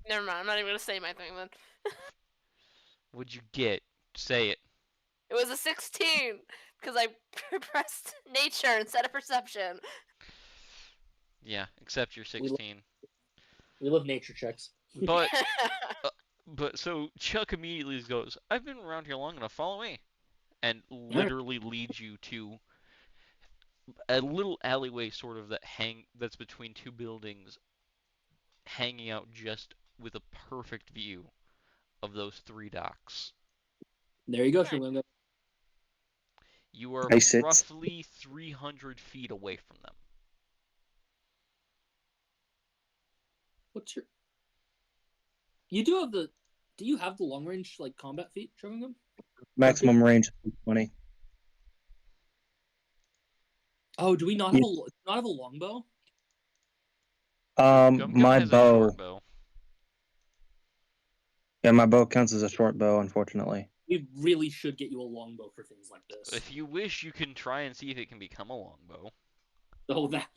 never mind. I'm not even going to say my thing then. What'd you get? Say it. It was a 16 because I pressed nature instead of perception. Yeah, except you're 16. We love nature checks. But so Chuck immediately goes, "I've been around here long enough. Follow me," and literally leads you to a little alleyway, sort of that's between two buildings, hanging out just with a perfect view of those three docks. There you go, Nice. Shogun. You are I sit- roughly 300 feet away from them. What's your? You do have the. Do you have the long range like combat feat, Shogun? Maximum range 20. Oh, do we not have a longbow? Gum My has a bow. short bow. Yeah, my bow counts as a short bow, unfortunately. We really should get you a longbow for things like this. If you wish, you can try and see if it can become a longbow. Oh, that.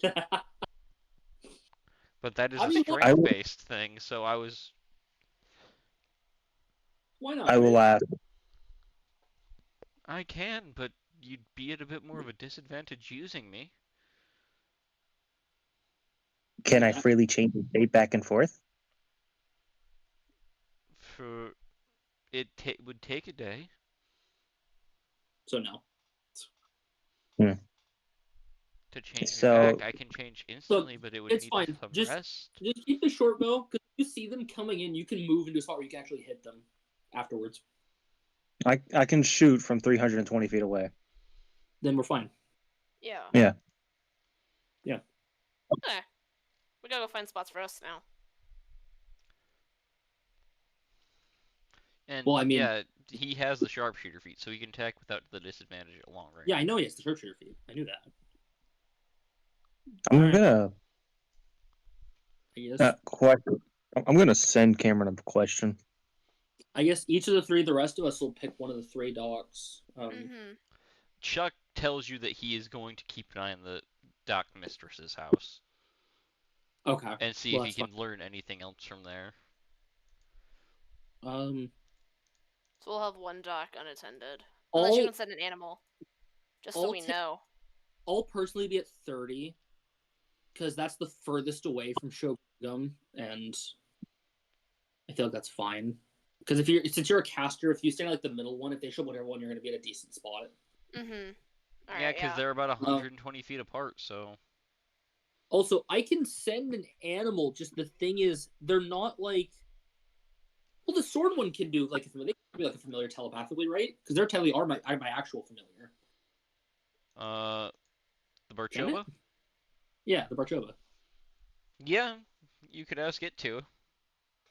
But that is I a mean, strength-based thing, so I was... Why not? I will right? ask. I can, but you'd be at a bit more of a disadvantage using me. Can I Yeah. freely change the state back and forth? For... would take a day. So no. To change me So- back. I can change instantly, but it would it's need fine. some Just- rest. Just keep the short bow, because you see them coming in, you can move into a spot where you can actually hit them afterwards. I can shoot from 320 feet away. Then we're fine. Yeah. Yeah. Yeah. Okay. We gotta go find spots for us now. And Well, I mean- yeah, he has the sharpshooter feat, so he can attack without the disadvantage at long range. Yeah, I know he has the sharpshooter feat. I knew that. I'm Alright. gonna I guess. question. I'm gonna send Cameron a question. I guess each of the rest of us will pick one of the 3 docks. Mm-hmm. Chuck tells you that he is going to keep an eye on the dock mistress's house Okay. and see Well, if he that's can learn anything else from there. fine. So we'll have one dock unattended. Unless you I'll, can send an animal. Just so I'll we ta- know. I'll personally be at 30, because that's the furthest away from Shogun, and I feel like that's fine. Because since you're a caster, if you stay like the middle one, if they show up on everyone, you're gonna be at a decent spot. Mm-hmm. Yeah, Alright, because they're about 120 feet apart, so... Also, I can send an animal. Just the thing is, they're not like. Well, the sword one can do like they can be like a familiar telepathically, right? Because they're technically are my actual familiar. The Can it? Barchova? Yeah, the Barchova. Yeah, you could ask it to.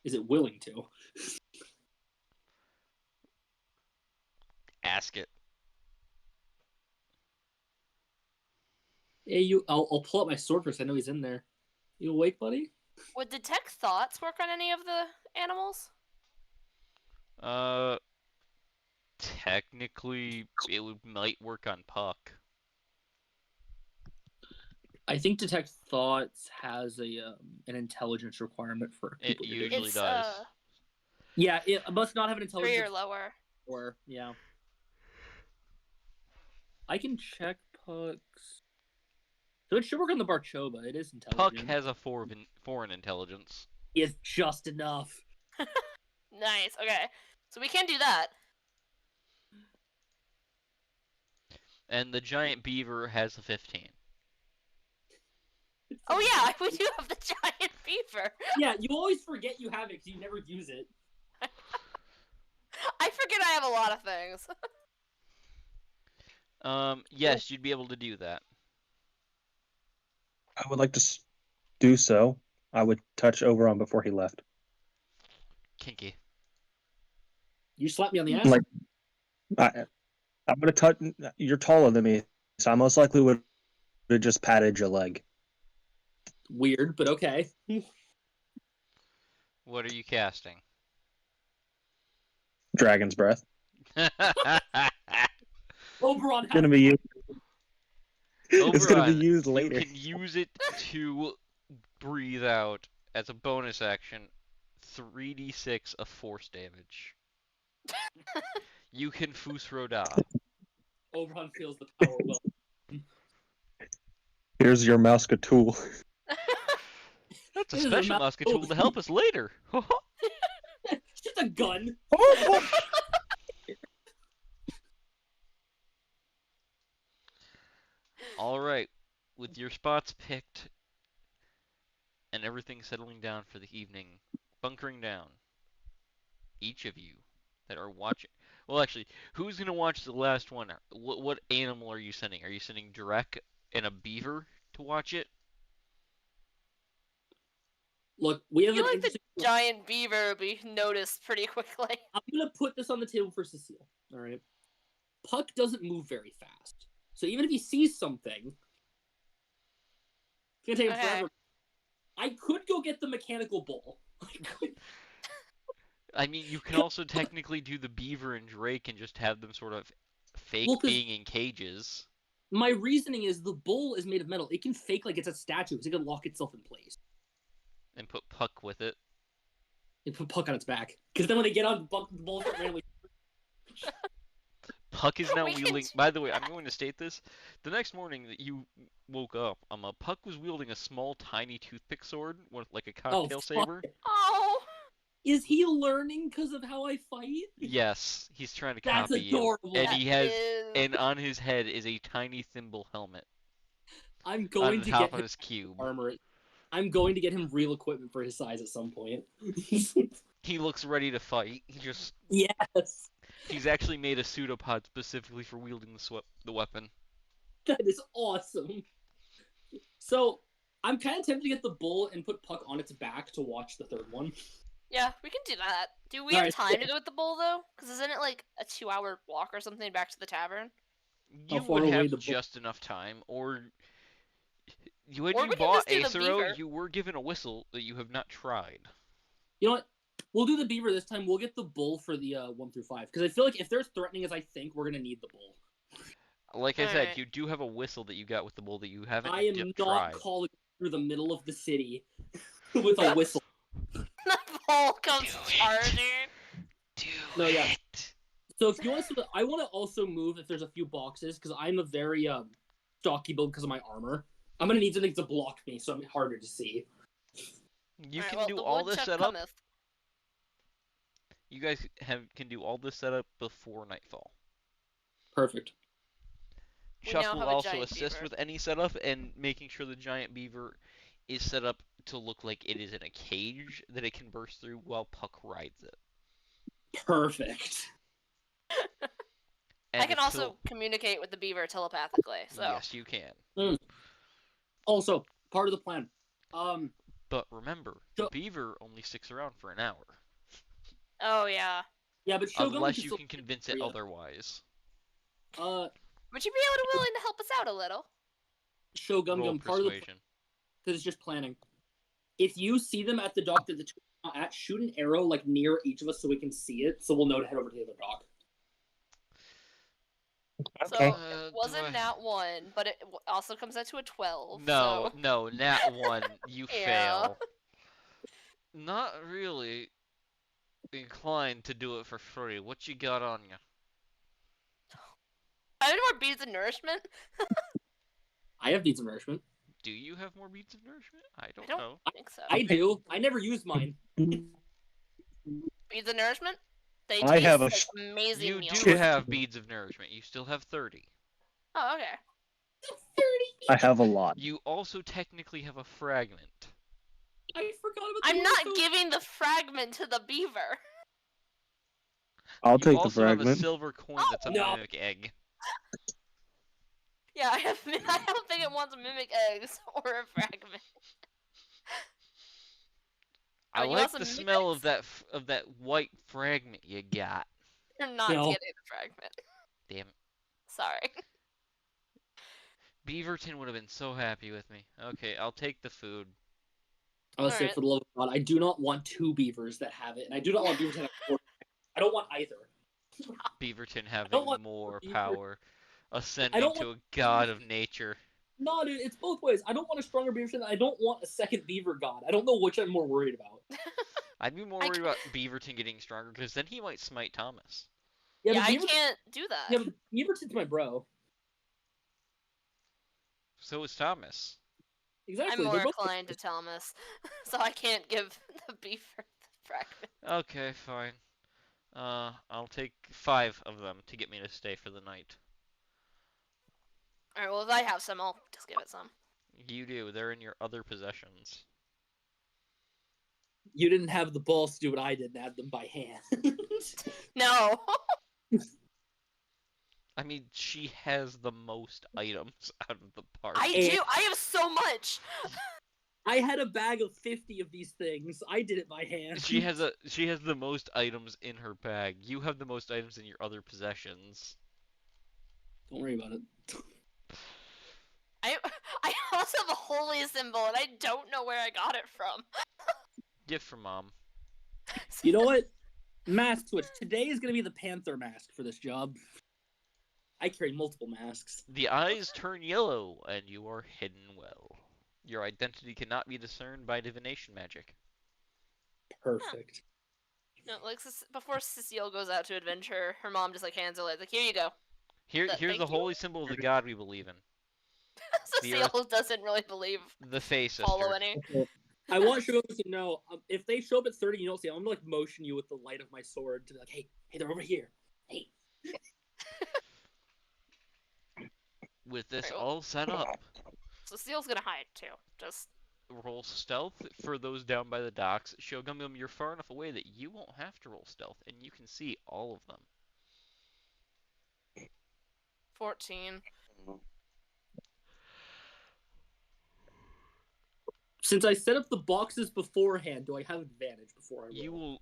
Is it willing to? Ask it. Hey, I'll pull up my sword first. I know he's in there. You awake, buddy? Would detect thoughts work on any of the animals? Technically, might work on Puck. I think detect thoughts has an intelligence requirement for It people to do. usually It's, does. Yeah, it must not have an 3 intelligence. or lower. Or yeah. I can check Puck's. So it should work on the Barchova. It is Puck intelligent. has a 4 in intelligence. He has just enough. Nice. Okay. So we can do that. And the giant beaver has a 15. Oh yeah, we do have the giant beaver. Yeah, you always forget you have it because you never use it. I forget I have a lot of things. Yes, you'd be able to do that. I would like to do so. I would touch Oberon before he left. Kinky. You slapped me on the ass. Like, I'm gonna touch. You're taller than me, so I most likely would have just patted your leg. Weird, but okay. What are you casting? Dragon's breath. Oberon It's gonna has be used. It's gonna be Oberon, used you later. can use it to breathe out as a bonus action 3d6 of force damage. You can Fusroda. Oberon feels the power well. Here's your Muscatool. That's a This is a special mouse- musket tool to help us later. It's just a gun. Alright, with your spots picked and everything settling down for the evening, bunkering down, each of you that are watching. Well, actually, who's going to watch the last one? What animal are you sending? Are you sending Drek and a beaver to watch it? Look, we I have feel an like the interesting. giant beaver will be noticed pretty quickly. I'm gonna put this on the table for Cecile. All right. Puck doesn't move very fast, so even if he sees something, it's gonna take him Okay. forever. I could go get the mechanical bull. I could. I mean, you can also technically do the beaver and Drake and just have them sort of fake Well, 'cause- being in cages. My reasoning is the bull is made of metal. It can fake like it's a statue because it can lock itself in place. And put Puck with it. And put Puck on its back. Because then when they get on, the bull start randomly. Puck is now We can wielding. do By the way, that. I'm going to state this. The next morning that you woke up, Puck was wielding a small, tiny toothpick sword with like a cocktail fuck. saber. Oh, Is he learning because of how I fight? Yes, he's trying to That's copy you. adorable. And that he has, is- and on his head is a tiny thimble helmet I'm on going the to top get of him his cube. armor. I'm going to get him real equipment for his size at some point. He looks ready to fight. Yes, He's actually made a pseudopod specifically for wielding the weapon. that is awesome. So I'm kind of tempted to get the bull and put Puck on its back to watch the third one. yeah, we can do that. Do we have Alright. time to go with the bull though? Because isn't it like a 2-hour walk or something back to the tavern? You far would away have the bull- just enough time, or when Or you we can bought just do the A.C.O, beaver. you were given a whistle that you have not tried. You know what? We'll do the beaver this time. We'll get the bull for the 1 through 5 because I feel like if they're as threatening as I think, we're gonna need the bull. Like I said, Alright. you do have a whistle that you got with the bull that you haven't I am not tried. calling through the middle of the city with a whistle. The bull comes Do it. charging. Do No, yeah. it. So if you want to, I want to also move if there's a few boxes because I'm a very stocky build because of my armor. I'm gonna need something to block me, so I'm harder to see. You Alright, can well, do the all this woodchuck setup. cometh. You guys can do all this setup before nightfall. Perfect. We Chuck now will have a also giant assist beaver. with any setup and making sure the giant beaver is set up to look like it is in a cage that it can burst through while Puck rides it. Perfect. And I can also communicate with the beaver telepathically. So yes, you can. Also, part of the plan. But remember, the So- beaver only sticks around for an hour, oh yeah. Yeah, but Shogun unless can you still can convince it yeah. otherwise. Would you be willing to help us out a little? Shogun Roll part of the persuasion. because it's just planning. If you see them at the dock that the two are at, shoot an arrow like near each of us so we can see it, so we'll know to head over to the other dock. Okay. So it wasn't nat 1, but it also comes out to a 12. No, So... no, nat 1, you Yeah. fail. Not really inclined to do it for free. What you got on you? I have any more beads of nourishment? I have needs of nourishment. Do you have more beads of nourishment? I don't don't know. think so. I do. I never use mine. Beads of nourishment? They I taste have a like sh- amazing You meals. do have beads of nourishment. You still have 30. Oh, okay. I have a lot. You also technically have a fragment. I forgot about the I'm not ortho- giving the fragment to the beaver. I'll You take the also have a fragment. silver coin that's a no. mimic egg. Yeah, I don't think it wants mimic eggs or a fragment. I Oh, you like want some the mimic smell eggs? of that white fragment you got. You're not No. getting the fragment. Damn it. Sorry. Beaverton would have been so happy with me. Okay, I'll take the food. I was say Alright. for the love of God, I do not want 2 beavers that have it, and I do not want beavers that have 4. I don't want either. Beaverton don't having want more beaver- power. Ascending don't to a want god of nature. No, dude, it's both ways. I don't want a stronger beaver than I don't want a second beaver god. I don't know which I'm more worried about. I'd be more I worried c- about Beaverton getting stronger, because then he might smite Thomas. Yeah, but I Beaver- can't do that. Yeah, but Beaverton's my bro. So is Thomas. Exactly. I'm more they're both- inclined to Thomas, so I can't give the beaver the fragment. Okay, fine. I'll take 5 of them to get me to stay for the night. Alright, well, if I have some, I'll just give it some. You do. They're in your other possessions. You didn't have the balls to do what I did and add them by hand. No! I mean, she has the most items out of the party. I do! I have so much! I had a bag of 50 of these things. I did it by hand. She has the most items in her bag. You have the most items in your other possessions. Don't worry about it. I also have a holy symbol, and I don't know where I got it from. Gift from mom. You know what? Mask switch. Today is going to be the Panther mask for this job. I carry multiple masks. The eyes turn yellow, and you are hidden well. Your identity cannot be discerned by divination magic. Perfect. No, like before Cecile goes out to adventure, her mom just like hands her like, here you go. Here's Thank the you. holy symbol of the god we believe in. Cecile doesn't really believe The Fae follow sister. any. I want Shogun to know if they show up at 30, you don't see. I'm gonna like motion you with the light of my sword to be like, hey, they're over here. Hey. With this Right, all set up, Cecile's gonna hide too. Just roll stealth for those down by the docks. Shogun, you're far enough away that you won't have to roll stealth, and you can see all of them. 14. Since I set up the boxes beforehand, do I have advantage before I roll?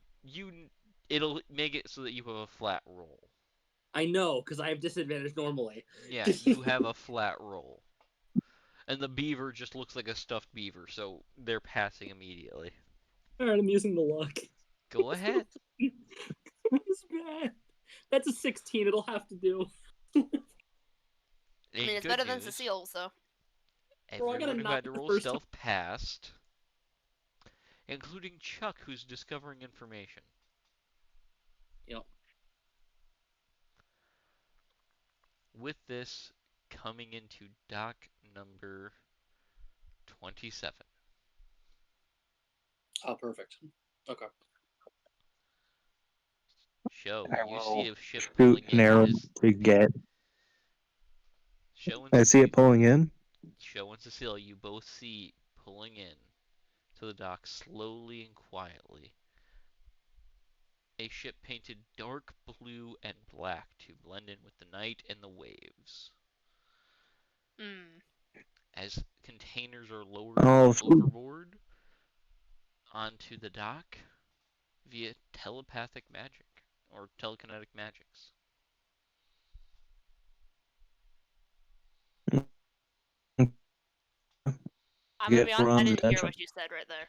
It'll make it so that you have a flat roll. I know, because I have disadvantage normally. Yeah, you have a flat roll. And the beaver just looks like a stuffed beaver, so they're passing immediately. Alright, I'm using the luck. Go ahead. That's bad. That's a 16, it'll have to do. I mean, it's better than Cecile, so. Bro, I got a Everyone who had to 9 the roll first stealth passed, including Chuck, who's discovering information. Yep. With this coming into dock number 27. Oh, perfect. Okay. Show, I you see will a ship shoot pulling an in. arrow to get. I see it pulling in. Show and Cecile, you both see pulling in to the dock slowly and quietly. A ship painted dark blue and black to blend in with the night and the waves. Hmm. As containers are lowered Oh, overboard onto the dock via telepathic magic or telekinetic magics. I'm gonna get be honest, I Ron's didn't hear attention. what you said right there.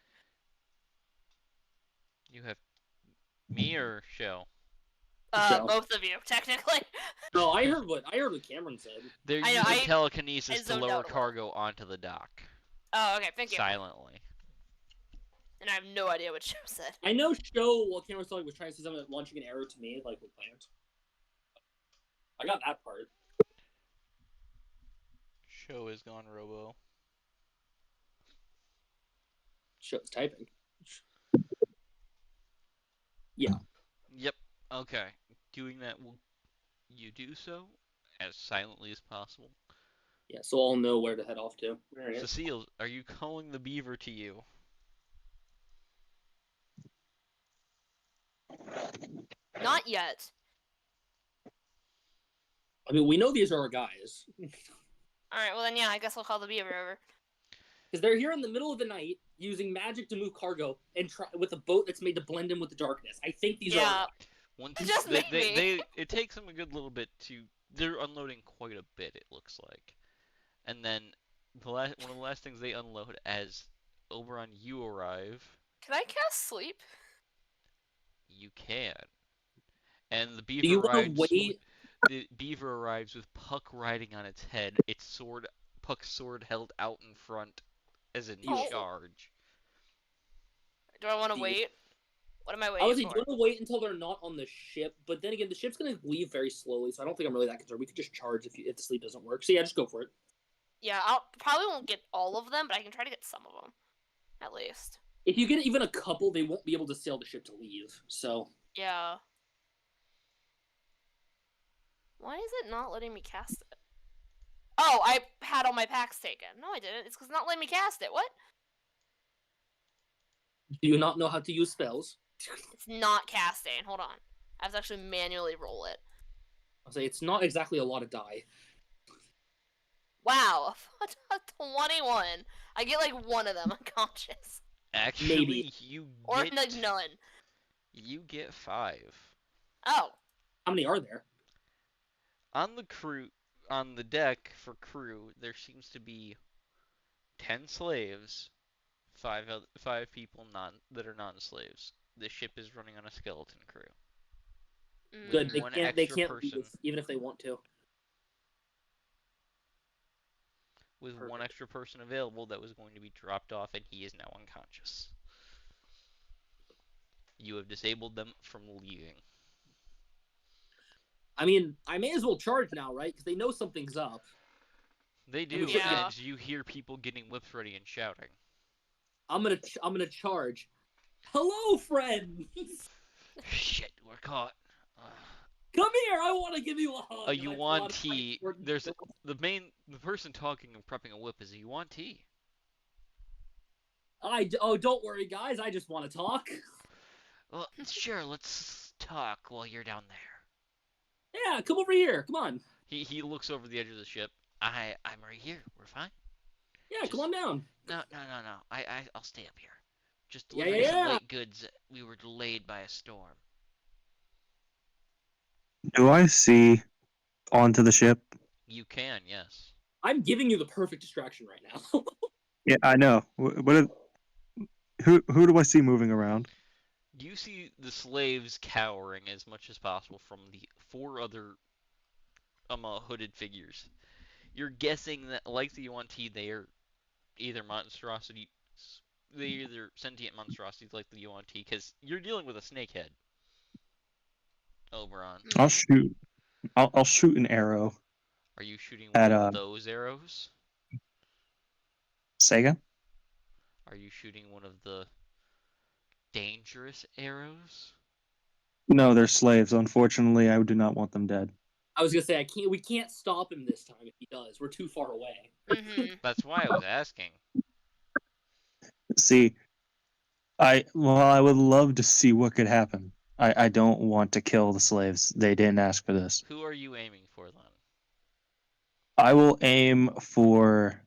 You have me or Show? Show. Both of you, technically. No, I heard what Cameron said. They're I know, using I telekinesis to zoned lower out a little. cargo onto the dock Oh, okay, thank you. silently. And I have no idea what Joe said. I know Show, while Cameron was talking, was trying to say something like launching an arrow to me, like with plants. I got that part. Show is gone robo. Show's typing. Yeah. Yep. Okay. Doing that will you do so as silently as possible. Yeah, so I'll know where to head off to. Right. Cecile, are you calling the beaver to you? Not yet. I mean, we know these are our guys. Alright, well then, yeah, I guess we'll call the beaver over. Because they're here in the middle of the night using magic to move cargo and try with a boat that's made to blend in with the darkness. I think these are our guys. Once Just maybe. it takes them a good little bit to. They're unloading quite a bit. It looks like, and then one of the last things they unload as Oberon you arrive. Can I cast sleep? You can, and the Do you beaver want to arrives. wait? The beaver arrives with Puck riding on its head. Puck's sword held out in front, as in Oh. charge. Do I want to wait? What am I I waiting would say, for? do you want to wait until they're not on the ship? But then again, the ship's going to leave very slowly, so I don't think I'm really that concerned. We could just charge if the sleep doesn't work. So yeah, just go for it. Yeah, I'll probably won't get all of them, but I can try to get some of them, at least. If you get even a couple, they won't be able to sail the ship to leave. So Yeah. Why is it not letting me cast it? Oh, I had all my packs taken. No, I didn't. It's because it's not letting me cast it. What? do you not know how to use spells? It's not casting. Hold on. I have to actually manually roll it. I'll say it's not exactly a lot of die. Wow, 21. I get like one of them unconscious. Actually, Maybe. Or like none. You get 5. Oh. How many are there? On the deck for crew, there seems to be 10 slaves, 5 people that are non-slaves. The ship is running on a skeleton crew. With Good. They one can't extra leave person. us, even if they want to. With one Perfect. extra person available that was going to be dropped off, and he is now unconscious. You have disabled them from leaving. I mean, I may as well charge now, right? Because they know something's up. They And we do, shouldn't Yeah. and you hear people getting whips ready and shouting. I'm gonna charge. Hello, friends. Shit, we're caught. Come here. I want to give you a hug. A And I pull out my yuan-ti. sword and There's shield. the person talking and prepping a whip is a yuan-ti. Don't worry, guys. I just want to talk. Well, sure, let's talk while you're down there. Yeah, come over here. Come on. He looks over the edge of the ship. I'm right here. We're fine. Yeah, come on down. No. I'll stay up here. Just Yeah, delivering some yeah. late goods. We were delayed by a storm. Do I see onto the ship? You can, yes. I'm giving you the perfect distraction right now. Yeah, I know. Who do I see moving around? You see the slaves cowering as much as possible from the four other hooded figures. You're guessing that, like the UNT, they are either monstrosity, they're either sentient monstrosities like the UNT, because you're dealing with a snakehead. Oberon, I'll shoot. I'll shoot an arrow are you shooting one at of those arrows? Sega. Are you shooting one of the dangerous arrows? No, they're slaves. Unfortunately, I do not want them dead. I was gonna say we can't stop him this time if he does. We're too far away. Mm-hmm. That's why I was asking. See, I would love to see what could happen. I don't want to kill the slaves. They didn't ask for this. Who are you aiming for then? I will aim for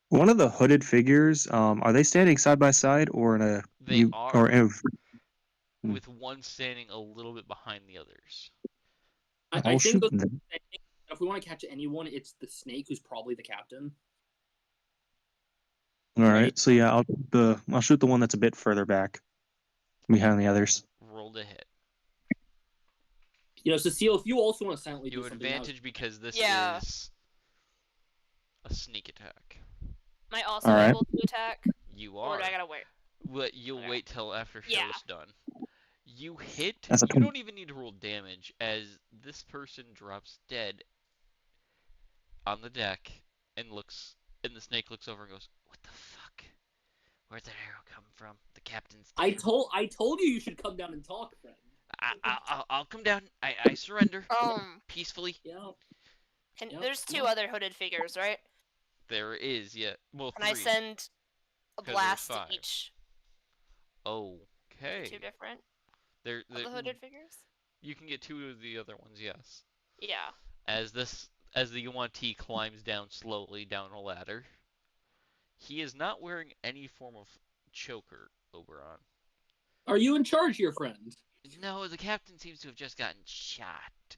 one of the hooded figures. Are they standing side by side or in a They or are, in with one standing a little bit behind the others. I I'll think shoot them. if we want to catch anyone, it's the snake who's probably the captain. All Right? right. So yeah, I'll shoot the one that's a bit further back behind the others. Roll to hit. Cecile, if you also want to silently You do have something, advantage because this Yeah. is a sneak attack. Am I also All right. able to attack? You Or are. do I gotta wait? You'll Okay. wait till after show Yeah. is done. You hit. That's a You don't even need to roll damage as this person drops dead on the deck and the snake looks over and goes, "What the fuck? Where'd that arrow come from? The captain's dead." I told you should come down and talk, friend. I'll come down. I surrender peacefully. Yeah. Yep, There's two come on. other hooded figures, right? There is, yeah. Well, Can I three. send a 'Cause there's blast to 5. each? The Okay. two different There, of the hooded figures? you can get 2 of the other ones, yes. Yeah. As the UNT climbs down slowly down a ladder. He is not wearing any form of choker, Oberon. Are you in charge here, friend? No, the captain seems to have just gotten shot.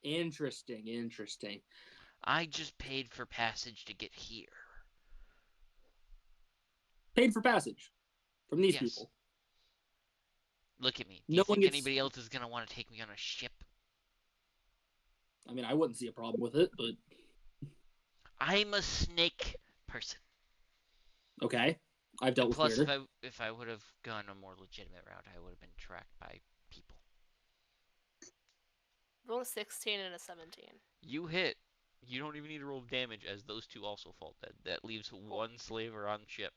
Interesting. I just paid for passage to get here. Paid for passage from these Yes. people. Look at me. Do No you one think gets- anybody else is gonna want to take me on a ship? I mean, I wouldn't see a problem with it, but I'm a snake person. okay. I've dealt with Plus, weirder. if I would have gone a more legitimate route, I would have been tracked by people. Roll a 16 and a 17. You hit. You don't even need to roll damage, as those 2 also fall dead. That leaves 1 slaver on ship.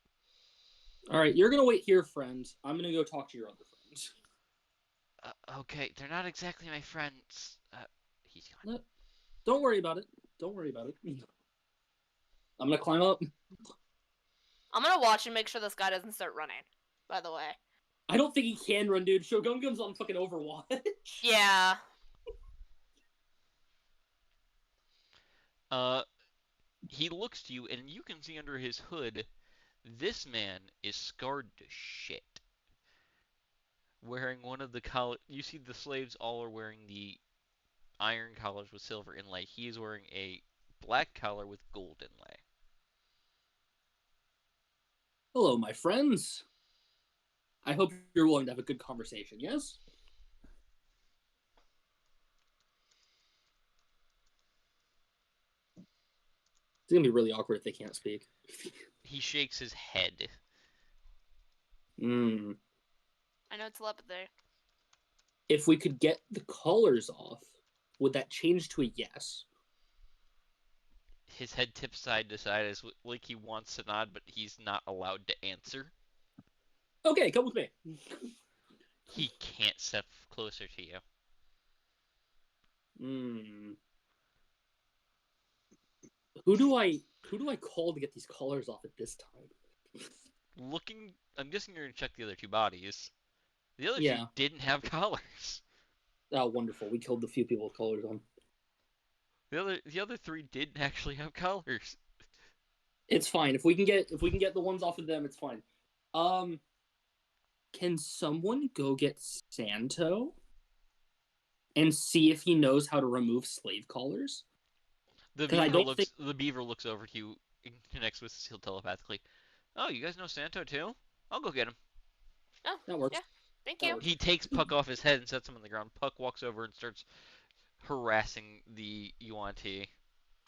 All right, you're gonna wait here, friend. I'm gonna go talk to your other friends. Okay, they're not exactly my friends. He's gone. Don't worry about it. I'm gonna climb up. I'm gonna watch and make sure this guy doesn't start running, by the way. I don't think he can run, dude. Shogun's on fucking Overwatch. Yeah. He looks to you, and you can see under his hood, this man is scarred to shit. Wearing one of the you see the slaves all are wearing the iron collars with silver inlay. He is wearing a black collar with gold inlay. Hello, my friends. I hope you're willing to have a good conversation, yes? It's gonna be really awkward if they can't speak. He shakes his head. Hmm. I know telepathy. If we could get the colors off, would that change to a yes? His head tips side to side as like he wants to nod, but he's not allowed to answer. Okay, come with me. He can't step closer to you. Hmm. Who do I call to get these colors off at this time? I'm guessing you're gonna check the other two bodies. The other two Yeah. didn't have collars. Oh, wonderful. We killed the few people with colors on. The other three didn't actually have collars. It's fine. If we can get the ones off of them, it's fine. Can someone go get Santo and see if he knows how to remove slave collars? Because I don't think The beaver looks over to you and connects with Cecile telepathically. Oh, you guys know Santo too? I'll go get him. Oh, that works. yeah. Thank That you. works. He takes Puck off his head and sets him on the ground. Puck walks over and starts harassing the Yuan-Ti.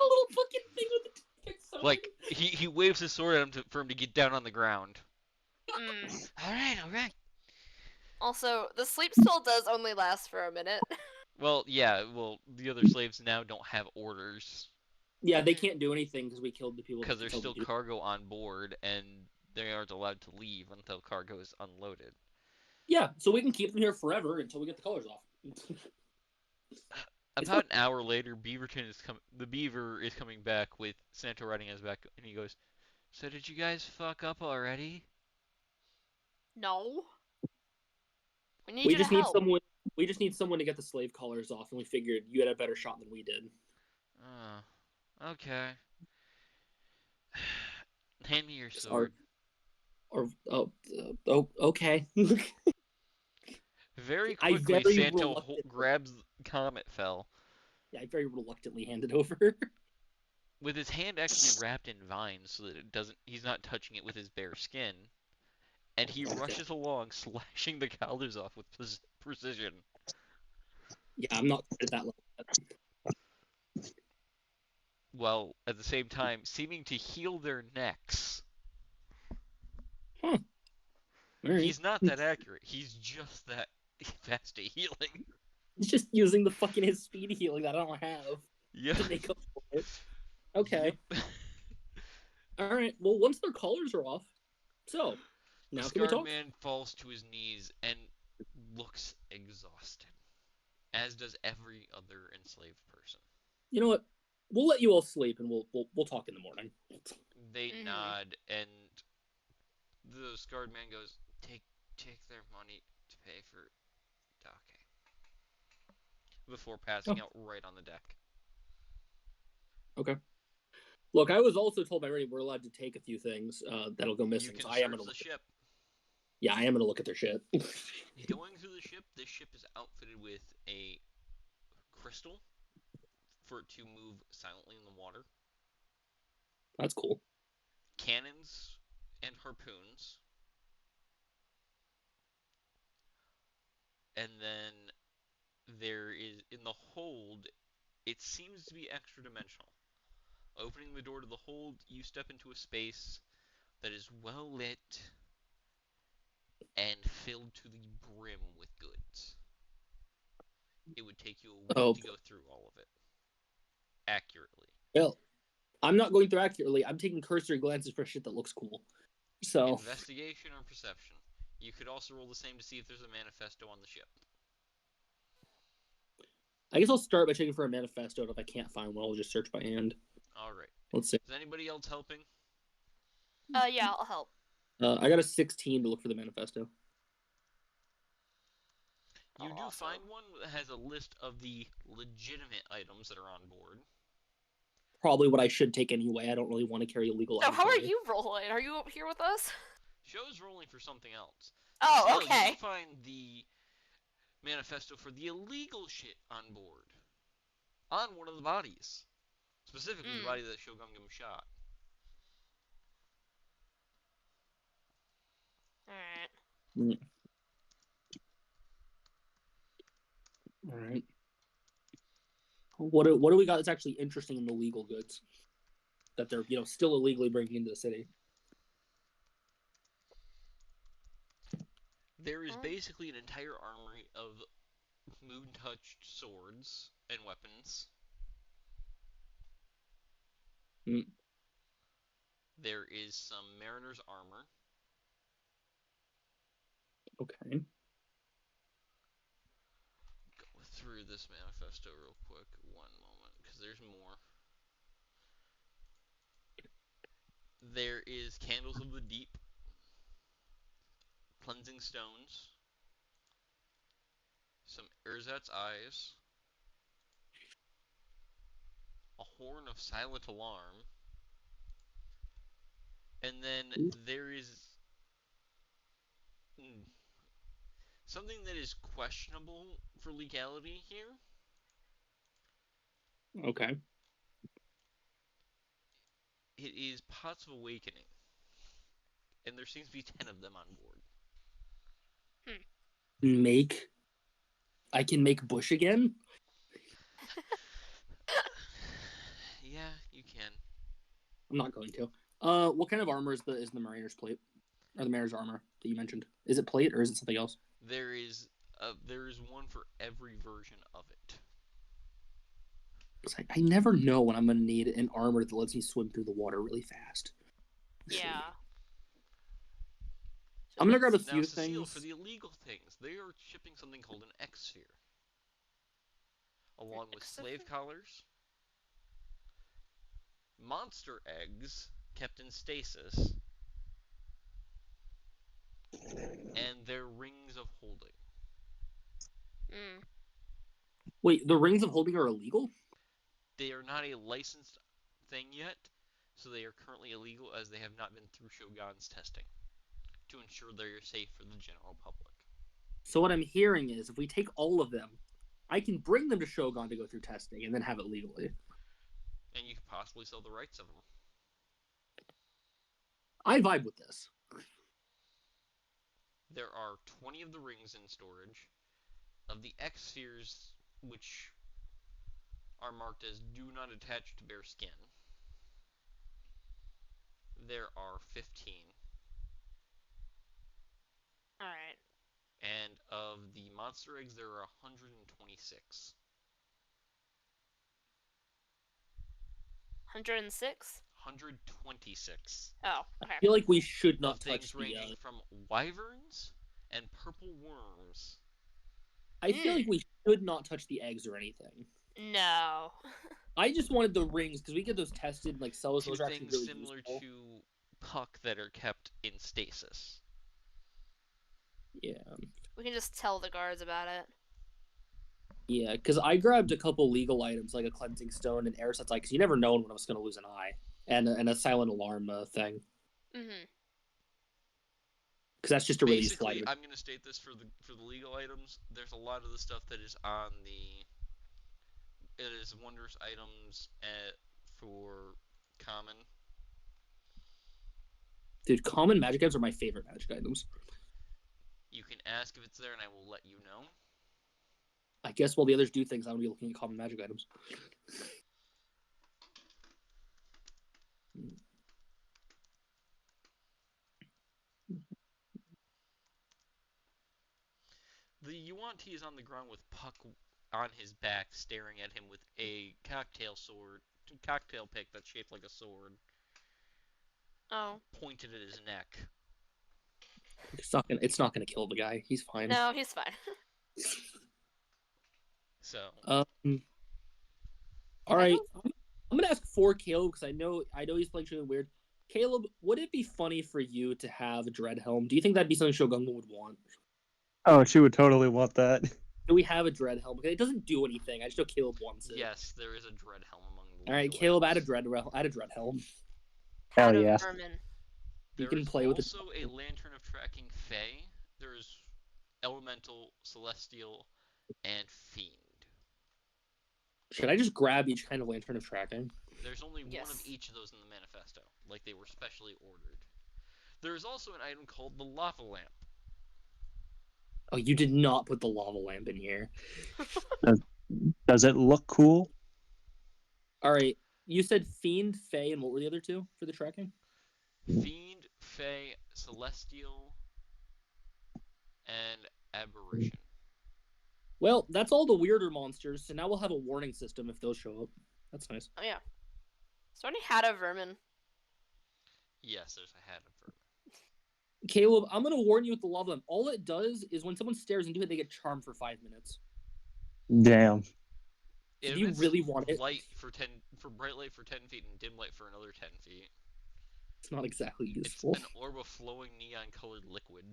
A little fucking thing with the sword. Like, he waves his sword at him for him to get down on the ground. Mm. All right. Also, the sleep spell does only last for a minute. Well, yeah, the other slaves now don't have orders. Yeah, they can't do anything because we killed the people. Because that there's told still them to. cargo on board, and they aren't allowed to leave until cargo is unloaded. Yeah, so we can keep them here forever until we get the colors off. About an hour later, the beaver is coming back with Santo riding on his back, and he goes, "So did you guys fuck up already?" No. We need We you to just need help. someone. We just need someone to get the slave collars off, and we figured you had a better shot than we did. Oh, okay. Hand me your Or, sword. okay. Very I quickly, very Santo reluctantly. grabs Comet Fell Yeah, I very reluctantly handed over. with his hand actually wrapped in vines so that he's not touching it with his bare skin, and he rushes along, slashing the collars off with precision. Yeah, I'm not at that level. While at the same time seeming to heal their necks. Huh. All right. He's not that accurate. He's just that fast at healing. He's just using the fucking his speed healing that I don't have Yeah. to make up for it. Okay. Yep. All right. Well, once their collars are off, so now The can we scarred talk? man falls to his knees and looks exhausted, as does every other enslaved person. You know what? We'll let you all sleep, and we'll talk in the morning. They nod, and the scarred man goes, "Take their money to pay for Dake," before passing out right on the deck. Okay. Look, I was also told by Ray we're allowed to take a few things that'll go missing. You can So I am search gonna the ship. Yeah, I am gonna look at their shit. Going through the ship, this ship is outfitted with a crystal for it to move silently in the water, That's cool. cannons and harpoons, and then there is in the hold. It seems to be extra dimensional. Opening the door to the hold, you step into a space that is well lit and filled to the brim with goods. It would take you a week to go through all of it accurately. Well, I'm not going through accurately. I'm taking cursory glances for shit that looks cool. So Investigation or perception. You could also roll the same to see if there's a manifesto on the ship. I guess I'll start by checking for a manifesto, and if I can't find one, I'll just search by hand. Alright. Let's see. Is anybody else helping? Yeah, I'll help. I got a 16 to look for the manifesto. You do Also. find one that has a list of the legitimate items that are on board. Probably what I should take anyway. I don't really want to carry illegal So items. how are away. you rolling? Are you here with us? Show's rolling for something else. Oh, Still, okay. You find the manifesto for the illegal shit on board. On one of the bodies. Specifically the body that Shogungan shot. Alright. All right. What do we got that's actually interesting in the legal goods? that they're still illegally bringing into the city. There is basically an entire armory of moon-touched swords and weapons. Mm. There is some mariner's armor. Okay. Go through this manifesto real quick. One moment, because there's more. There is candles of the deep, cleansing stones, some ersatz eyes, a horn of silent alarm, and then there is something that is questionable for legality here. Okay. It is pots of awakening, and there seems to be 10 of them on board. I can make bush again? Yeah, you can. I'm not going to. What kind of armor is the mariner's plate? Or the mariner's armor that you mentioned? Is it plate or is it something else? There is one for every version of it. I never know when I'm gonna need an armor that lets me swim through the water really fast. Yeah. I'm gonna grab a Now, few Cecile, things. for the illegal things, they are shipping something called an X-Sphere, along with slave collars, monster eggs kept in stasis, and their rings of holding. Mm. Wait, the rings of holding are illegal? They are not a licensed thing yet, so they are currently illegal as they have not been through Shogun's testing to ensure they are safe for the general public. So what I'm hearing is if we take all of them, I can bring them to Shogun to go through testing and then have it legally. And you could possibly sell the rights of them. I vibe with this. There are 20 of the rings in storage. Of the X-Spheres, which are marked as do not attach to bare skin, there are 15. Alright. And of the monster eggs, there are 126. 106? 126. Oh, okay. I feel like we should not Of touch things the. ranging from wyverns and purple worms. I feel like we should not touch the eggs or anything. No. I just wanted the rings because we get those tested and like sell those. Two Those are actually things really similar useful. to puck that are kept in stasis. Yeah. We can just tell the guards about it. Yeah, because I grabbed a couple legal items like a cleansing stone and air sets, because you never know when I was going to lose an eye, and a silent alarm thing. Mm-hmm. Because that's just a really useful Basically, item. I'm going to state this for the legal items. There's a lot of the stuff that is on the. It is wondrous items for common. Dude, common magic items are my favorite magic items. You can ask if it's there, and I will let you know. I guess while the others do things, I'm going to be looking at common magic items. The Yuan-Ti is on the ground with Puck on his back, staring at him with a cocktail pick that's shaped like a sword, pointed at his neck. It's not gonna kill the guy. He's fine. No, he's fine. So. All right. I'm gonna ask for Caleb because I know he's playing something weird. Caleb, would it be funny for you to have a dread helm? Do you think that'd be something Shogun would want? Oh, she would totally want that. Do we have a dread helm? Because it doesn't do anything. I just know Caleb wants it. Yes, there is a dread helm among the. All right, Caleb, add a dread helm. Hell yeah. Vermin. You There can is play with also a lantern of tracking Fae. There is elemental, celestial, and fiend. Should I just grab each kind of lantern of tracking? There's only one of each of those in the manifesto, like they were specially ordered. There is also an item called the lava lamp. Oh, you did not put the lava lamp in here. Does it look cool? All right, You said Fiend, Fey, and what were the other two for the tracking? Fiend, Fey, Celestial, and Aberration. Well, that's all the weirder monsters, so now we'll have a warning system if those show up. That's nice. Oh yeah. Is there any hat of vermin? Yes, there's a hat of vermin. Caleb, I'm gonna warn you with the lava lamp. All it does is when someone stares into it, they get charmed for 5 minutes. Damn. It Do you emits really want it? bright light for 10 feet and dim light for another 10 feet. It's not exactly It's useful. an orb of flowing neon-colored liquid.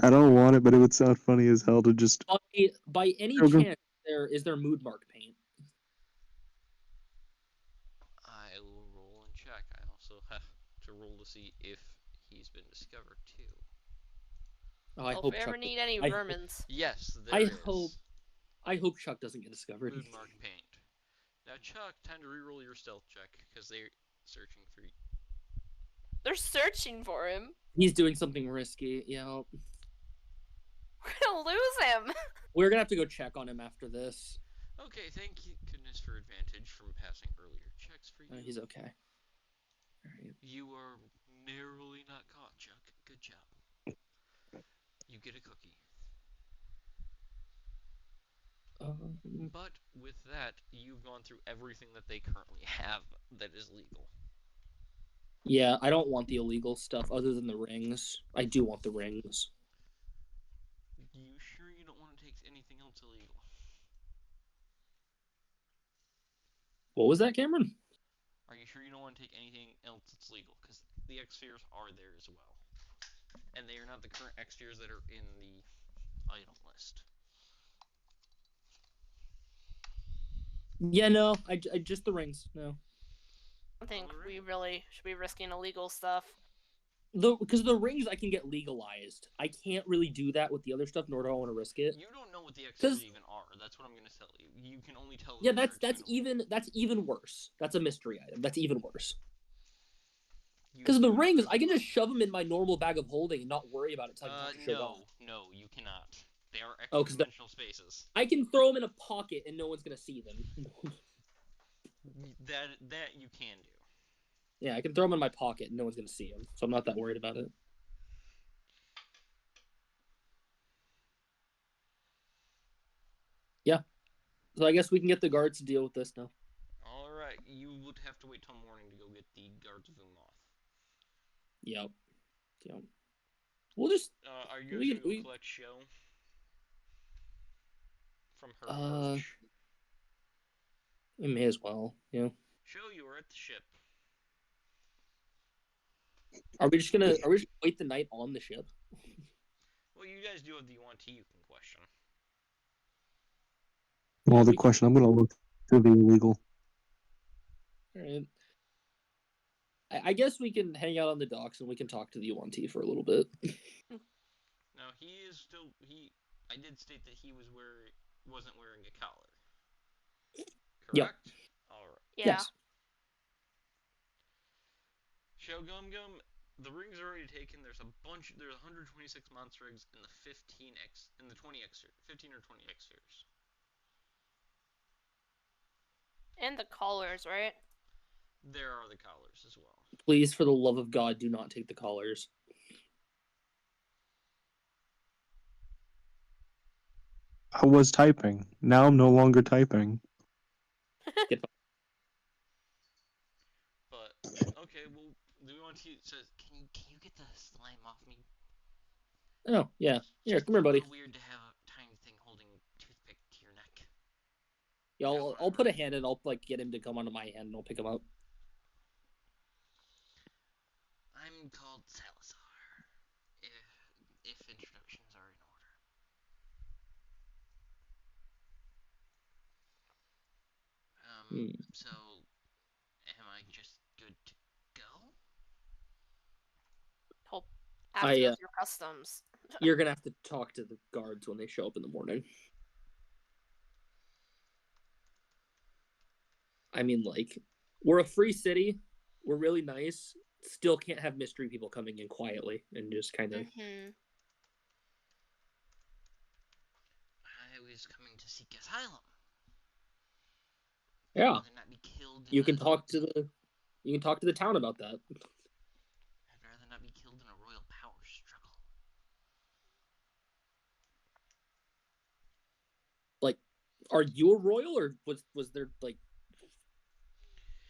I don't want it, but it would sound funny as hell to just. By any Shogun. chance, is there mood mark paint? I will roll and check. I also have to roll to see if he's been discovered too. Oh, I Well, hope if we Chuck. ever need any I- vermins. Yes, there I is. I hope Chuck doesn't get discovered. Mood mark paint. Now, Chuck, time to reroll your stealth check because they're searching for you. They're searching for him. He's doing something risky. Yeah, We're gonna lose him. we're gonna have to go check on him after this. Okay, thank you, goodness for advantage from passing earlier checks for you. He's okay. All right. You are narrowly not caught, Chuck. Good job. You get a cookie. But with that, you've gone through everything that they currently have that is legal. Yeah, I don't want the illegal stuff other than the rings. I do want the rings. You sure you don't want to take anything else illegal? What was that, Cameron? Are you sure you don't want to take anything else that's legal? Because the X-Spheres are there as well. And they are not the current X-Spheres that are in the item list. Yeah, no, I just the rings. No, I think Alright. we really should be risking illegal stuff. because the rings I can get legalized. I can't really do that with the other stuff, nor do I want to risk it. You don't know what the X-Spheres even are. That's what I'm going to tell you. You can only tell. Yeah, that they're that's even worse. That's a mystery item. That's even worse. You Because the do rings, know I can them. just shove them in my normal bag of holding and not worry about it until I have to show off. No, you cannot. They are Oh, 'cause extra-dimensional spaces. I can throw them in a pocket and no one's gonna see them. That you can do. Yeah, I can throw them in my pocket and no one's gonna see them, so I'm not that worried about it. Yeah, so I guess we can get the guards to deal with this now. All right, you would have to wait till morning to go get the guards of Umoth. Yep. We'll just Are you going to go collect Show from her perch? we may as well. Yeah. Show, you are at the ship. Are we just gonna wait the night on the ship? Well, you guys do have the UNT you can question. Well, the question I'm gonna look through the illegal. All right. I guess we can hang out on the docks and we can talk to the UNT for a little bit. Now he is still I did state that he wasn't wearing a collar. Correct? Yep. Alright. Yeah. Yes. Show Gum Gum, the rings are already taken. There's 126 monster rigs in the 15 or 20 X spheres. And the collars, right? There are the collars as well. Please, for the love of God, do not take the collars. I was typing. Now I'm no longer typing. But okay, well, do we want to says, can you get the slime off me? Oh, yeah. Here, Just come here, a buddy. little weird to have a tiny thing holding a toothpick to your neck. Yeah, Yeah, I'll put a hand in. I'll get him to come onto my hand and I'll pick him up. I'm called Salazar. If introductions are in order. So am I just good to go? He'll have to go I, through customs. You're gonna have to talk to the guards when they show up in the morning. I mean, like, we're a free city. We're really nice. Still can't have mystery people coming in quietly and just kind of. Mm-hmm. I was coming to seek asylum. I'd Yeah. rather not be killed in You can talk to the town about that. I'd rather not be killed in a royal power struggle. Like, are you a royal, or was there like?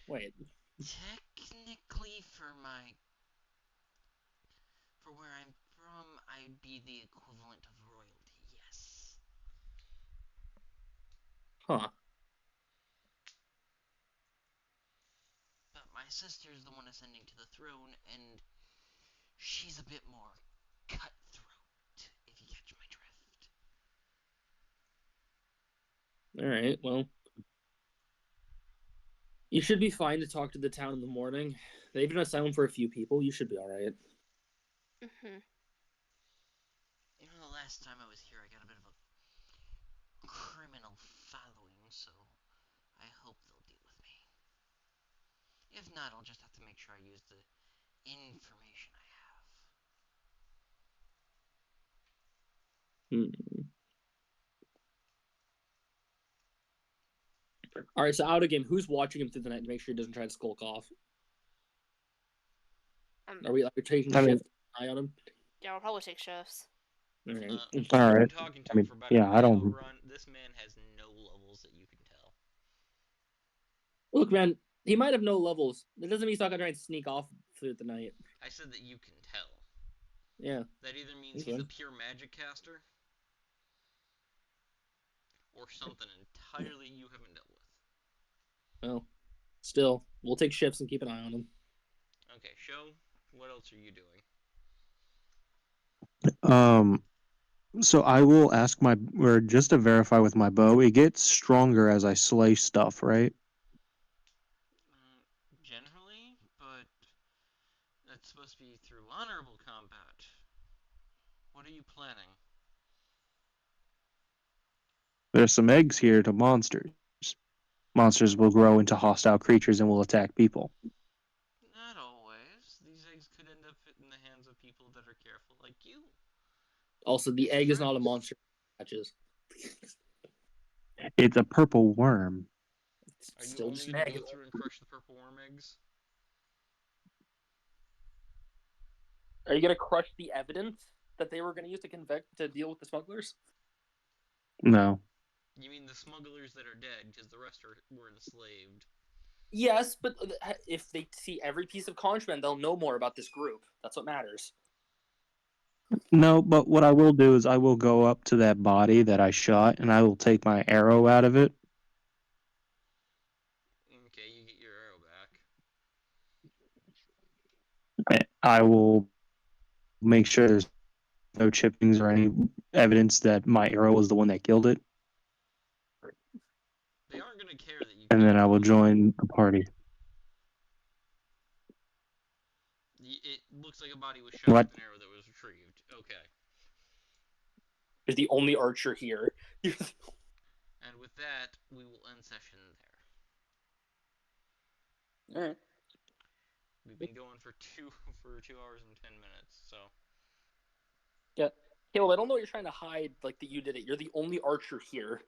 Wait. Technically, for where I'm from, I'd be the equivalent of royalty, yes. Huh. But my sister's the one ascending to the throne, and she's a bit more cutthroat, if you catch my drift. All right. Well, you should be fine to talk to the town in the morning. They've been asylum for a few people. You should be all right. Mhm. You know, the last time I was here, I got a bit of a criminal following, so I hope they'll deal with me. If not, I'll just have to make sure I use the information I have. All right. So out of game, who's watching him through the night to make sure he doesn't try to skulk off? Are we taking shift eye on him? Yeah, we'll probably take shifts. All right. All You've been right. talking to I him mean, for about yeah, a I minute, don't. Oberon. This man has no levels that you can tell. Look, man, he might have no levels. That doesn't mean he's not gonna try and sneak off through the night. I said that you can tell. Yeah. That either means Okay. he's a pure magic caster, or something entirely you haven't dealt with. Well, still, we'll take shifts and keep an eye on him. Okay, show. What else are you doing? So I will ask or just to verify with my bow, it gets stronger as I slay stuff, right? Generally, but that's supposed to be through honorable combat. What are you planning? There's some eggs here to monsters. Monsters will grow into hostile creatures and will attack people. Not always. These eggs could end up in the hands of people that are careful, like you. Also, the egg is not a monster. Patches. It's a purple worm. Are you Still only just going an to egg. go through and crush the purple worm eggs? Are you gonna crush the evidence that they were gonna use to convict to deal with the smugglers? No. You mean the smugglers that are dead, because the rest were enslaved? Yes, but if they see every piece of contraband, they'll know more about this group. That's what matters. No, but what I will do is I will go up to that body that I shot and I will take my arrow out of it. Okay, you get your arrow back. I will make sure there's no chippings or any evidence that my arrow was the one that killed it. They aren't going to care that you And killed then I it, will though. join the party. It looks like a body was shot What? with an arrow that was retrieved. Okay. You're the only archer here. And with that, we will end session there. All right. We've been going for 2 hours and 10 minutes, so. Yeah. Caleb, I don't know what you're trying to hide, like that you did it. You're the only archer here.